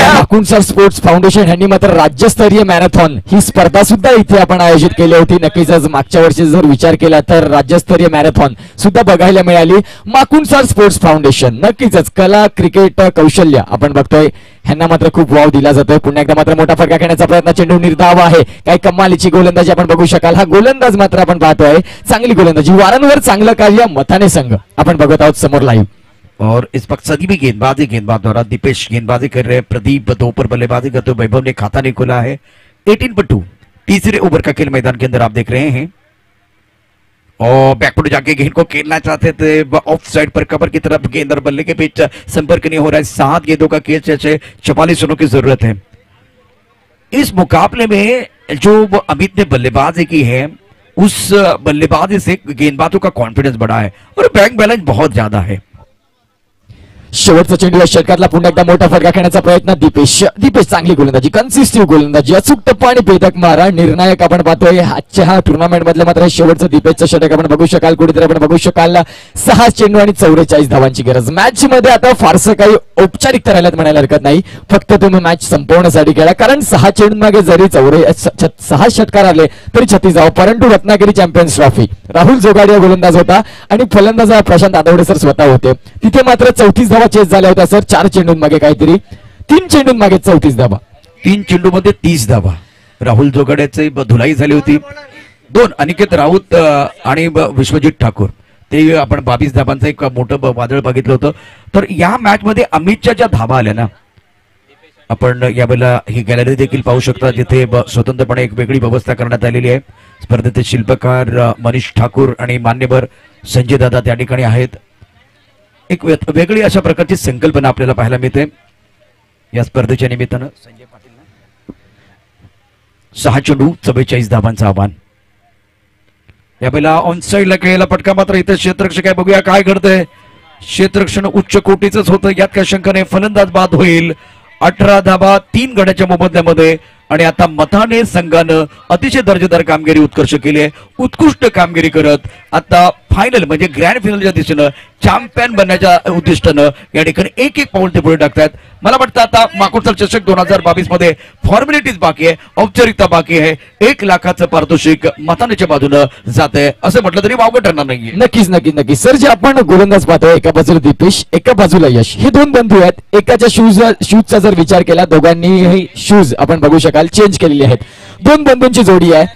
माकुणसर स्पोर्ट्स फाउंडेशन यांनी मात्र राज्यस्तरीय मॅरेथॉन ही स्पर्धा सुद्धा इथे आपण आयोजित केली होती। नक्कीच मागच्या वर्षी जर विचार केला तर राज्यस्तरीय मॅरेथॉन सुद्धा बघायला मिळाली। माकुणसर स्पोर्ट्स फाउंडेशन नक्कीच कला, क्रिकेट, कौशल्य आपण बघतोय ह्यांना मात्र खूप वाव दिला जातोय। पुन्हा एकदा मात्र मोठा फटका खेळण्याचा प्रयत्न, चेंडू निर्धाव आहे, काही कमालीची गोलंदाजी आपण बघू शकाल। हा गोलंदाज मात्र आपण पाहतोय चांगली गोलंदाजी, वारंवार चांगलं कार्य मथाणे संघ आपण बघत आहोत समोर लाईव्ह। और इस वक्त सदी भी गेंदबाज द्वारा दीपेश गेंदबाजी कर रहे हैं, प्रदीप 2 पर बल्लेबाजी करते हुए वैभव ने खाता नहीं खोला है। 18/2 तीसरे ओवर का खेल मैदान के अंदर आप देख रहे हैं और बैकफुट जाके गेंद को खेलना चाहते थे, ऑफ साइड पर कवर की तरफ गेंद और बल्ले के बीच संपर्क नहीं हो रहा है। 7 गेंदों का खेल से 44 रनों की जरूरत है। इस मुकाबले में जो अमित ने बल्लेबाजी की है उस बल्लेबाजी से गेंदबाजों का कॉन्फिडेंस बढ़ा है और बैंक बैलेंस बहुत ज्यादा है। शेवटचा चेंडू या षटकातला पुन्हा एकदा मोठा फटका खेळण्याचा प्रयत्न, दीपेश चांगली गोलंदाजी, कन्सिस्टिव्ह गोलंदाजी, अचूक टप्पा आणि भेदक मारा, निर्णायक आपण पाहतोय आजच्या हा टुर्नामेंट मधलं मात्र शेवटचं दीपेशचं षटक आपण बघू शकाल। कुठेतरी आपण बघू शकाल 6 चेंडू आणि 44 धावांची गरज। मॅच मध्ये आता फारसं काही औपचारिकता राहिल्यात म्हणायला हरकत नाही, फक्त तुम्ही मॅच संपवण्यासाठी खेळा, कारण 6 चेंडूंमागे जरी 6 षटकार आले तरी 36 धावा। परंतु रत्नागिरी चॅम्पियन्स ट्रॉफी राहुल जोगाडिया गोलंदाज होता आणि फलंदाज प्रशांत आदवडे सर स्वतः होते, तिथे मात्र 34 धावा चेस झाल्या होत्या सर। 4 चेंडूंमागे काहीतरी 3 चेंडूंमागे 34 धावा, 3 चेंडूमध्ये 30 धावा। राहुल जोगाड्याची धुलाई झाली होती। 2 अनिकेत राऊत आणि विश्वजित ठाकूर, ते आपण 22 धावांचं एक मोठं वादळ बघितलं होतं। तर या मॅच मध्ये अमितच्या ज्या धावा आल्या ना, आपण यावेळेला ही गॅलरी देखील पाहू शकता, जिथे स्वतंत्रपणे एक वेगळी व्यवस्था करण्यात आलेली आहे। स्पर्धेचे शिल्पकार मनीष ठाकूर आणि मान्यवर संजय दादा त्या ठिकाणी आहेत। एक वेगळी अशा प्रकारची संकल्पना आपल्याला पाहायला मिळते या स्पर्धेच्या निमित्तानं। संजय पाटील 6 चेंडू 44 धावांचं आव्हान। यावेळेला ऑन साइडला खेळायला पटका, मात्र इथे क्षेत्ररक्षक आहे, बघूया काय घडतंय। क्षेत्ररक्षण उच्च कोटीचंच होतं, यात काय शंका नाही। फलंदाज बाद होईल। 18 धावा 3 गड्याच्या मोबदल्यामध्ये आणि आता मथाणे संघानं अतिशय दर्जेदार कामगिरी उत्कर्ष केली आहे। उत्कृष्ट कामगिरी करत आता फायनल म्हणजे ग्रँड फायनलच्या दिशेनं चॅम्पियन बनण्याच्या उद्दिष्टानं या ठिकाणी एक पाऊल ते पुढे टाकतात। मला वाटतं आता माकुणसर चषक 2022 मध्ये फॉर्मॅलिटीज बाकी आहे, औपचारिकता बाकी आहे। 1 लाखाचं पारितोषिक मथाणेच्या बाजूनं जात आहे असं म्हटलं तरी वावगं ठरणार नाहीये। नक्कीच सर, जे आपण गोलंदाज पाहतोय एका बाजूला दीपेश, एका बाजूला यश, हे 2 बंधू आहेत। एकाच्या शूजचा जर विचार केला, दोघांनी शूज आपण बघू शकाल शकाल चेंज केलेली आहेत. दोन बंधूंची जोडी आहे,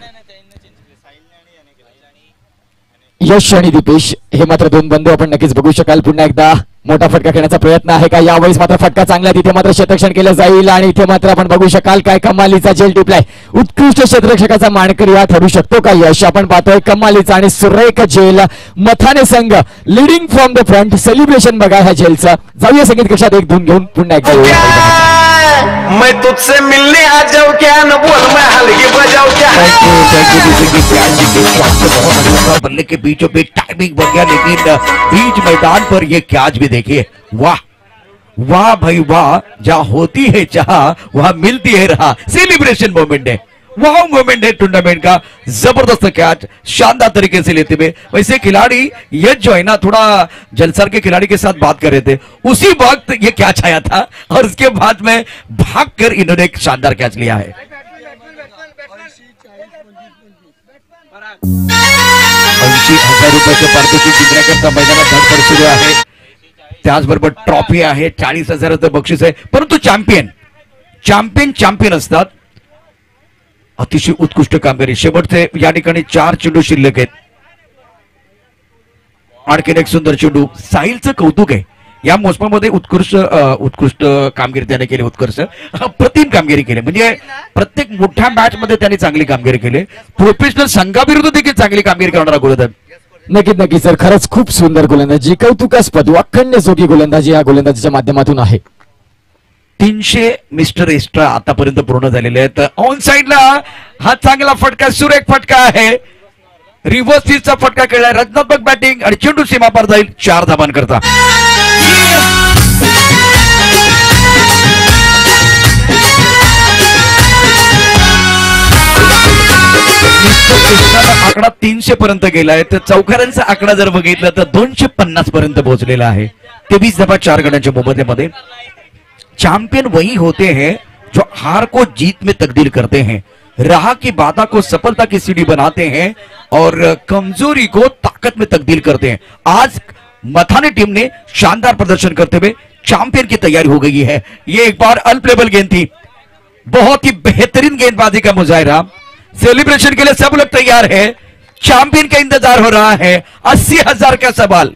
यश आणि दीपेश. हे मात्र दोन बंधू आपण नक्कीच बघू शकाल. पुन्हा एकदा मोठा फटका खेळण्याचा प्रयत्न आहे का? यावेळेस मात्र फटका चांगला, तिथे मात्र शतरक्षण केलं जाईल आणि इथे मात्र आपण बघू शकाल काय कमालीचा झेल टिपलाय. उत्कृष्ट शतरक्षकाचा मानकरी हा ठरू शकतो का यश? आपण पाहतोय कमालीचा आणि सुरेख झेल. मथाने संघ leading from the front. Celebration बघा ह्या झेलचं. जाऊया संगीत कक्षात एक धून घेऊन पुन्हा एकदा. मैं तुझसे मिलने आ जाऊं क्या, न बोल मैं हलगी बजाऊं क्या. बल्ले के बीचों बीच टाइमिंग बन गया, लेकिन बीच मैदान पर ये कैच भी देखिए. वाह वाह भाई वाह, जहाँ होती है चाह वहां मिलती है राह. सेलिब्रेशन मोमेंट है, वाह मोमेंट है टूर्नामेंट का. जबरदस्त कैच शानदार तरीके से लेते हुए. वैसे खिलाड़ी ये जो है ना, थोड़ा जलसर के खिलाड़ी के साथ बात कर रहे थे, उसी वक्त ये कैच आया था और उसके बाद में भागकर इन्होंने एक शानदार कैच लिया है. 80,000 रुपयाचं पारितोषिक जिंकण्याकरता मैदानात धडपड सुरू आहे. त्याचबरोबर ट्रॉफी आहे, 40,000चं बक्षीस आहे. परंतु चॅम्पियन असतात. अतिशय उत्कृष्ट कामगिरी. शेवटचे या ठिकाणी 4 चेंडू शिल्लक आहेत. आणखीन एक सुंदर चेंडू. साहिलचं कौतुक आहे, या मोसमामध्ये उत्कृष्ट कामगिरी त्याने केली. उत्कृष्ट अप्रतिम कामगिरी केली. म्हणजे प्रत्येक मोठ्या मॅच मध्ये त्याने चांगली कामगिरी केली. प्रोफेशनल संघाविरुद्ध देखील चांगली कामगिरी करणारा गोलंदाज. नक्की सर, खरंच खूप सुंदर गोलंदाजी, कौतुकास्पद वाखण्यजोगी गोलंदाजी या गोलंदाजीच्या माध्यमातून आहे. 300 मिस्टर एक्स्ट्रा आतापर्यंत पूर्ण झालेले आहेत. ऑन साइडला हा चांगला फटका, सुरेख फटका आहे. रिव्हर्स स्विचचा फटका खेळलाय. रचनात्मक बॅटिंग आणि चेंडू सीमा पार जाईल 4 धाबांकरता. आकडा 300 पर्यंत गेलाय. तर चौकारांचा आकडा जर बघितला तर 250 पर्यंत पोहोचलेला आहे. 23 धाबा 4 गड्यांच्या मोबदल्यामध्ये. चैंपियन वही होते हैं जो हार को जीत में तब्दील करते हैं, राह की बाधा को सफलता की सीढ़ी बनाते हैं और कमजोरी को ताकत में तब्दील करते हैं. आज मथाने टीम ने शानदार प्रदर्शन करते हुए चैंपियन की तैयारी हो गई है. ये एक बार अनप्लेबल गेंद थी, बहुत ही बेहतरीन गेंदबाजी का मुजाहिरा. सेलिब्रेशन के लिए सब लोग तैयार है. चैंपियन का इंतजार हो रहा है. 80,000 का सवाल.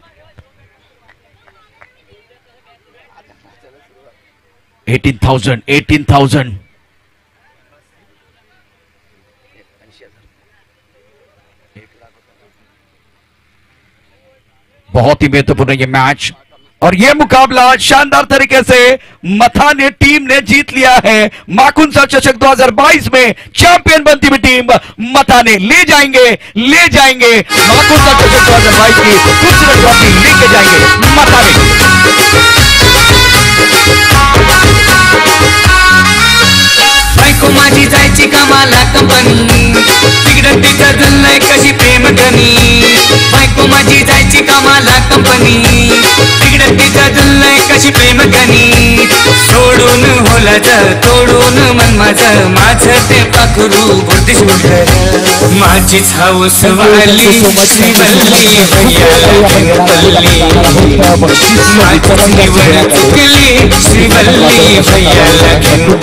18,000 बहुत ही महत्वपूर्ण ये मैच और ये मुकाबला शानदार तरीके से मथाने टीम ने जीत लिया है. माकुंसा चषक 2022 में चैंपियन बनती हुई टीम मथाने ले जाएंगे माकुंसा चषक 2022 की दूसरी ट्रॉफी लेके जाएंगे मथाने. बायको माझी जायची कामाला कंपनी, तिकडं तिचं धनलय कशी प्रेम धनी. बायको माझी जायची कामाला कंपनी, तिकडं तिचं धनलय कशी प्रेम धनी. सोडून होलाच तोडून मन माझं ते पाखरू बुरतीस मुठर. माझीच हाऊस वाली श्रीवल्ली भैयाला घेऊन माझी निवड चुकली श्रीवल्ली भैयाला घेऊन.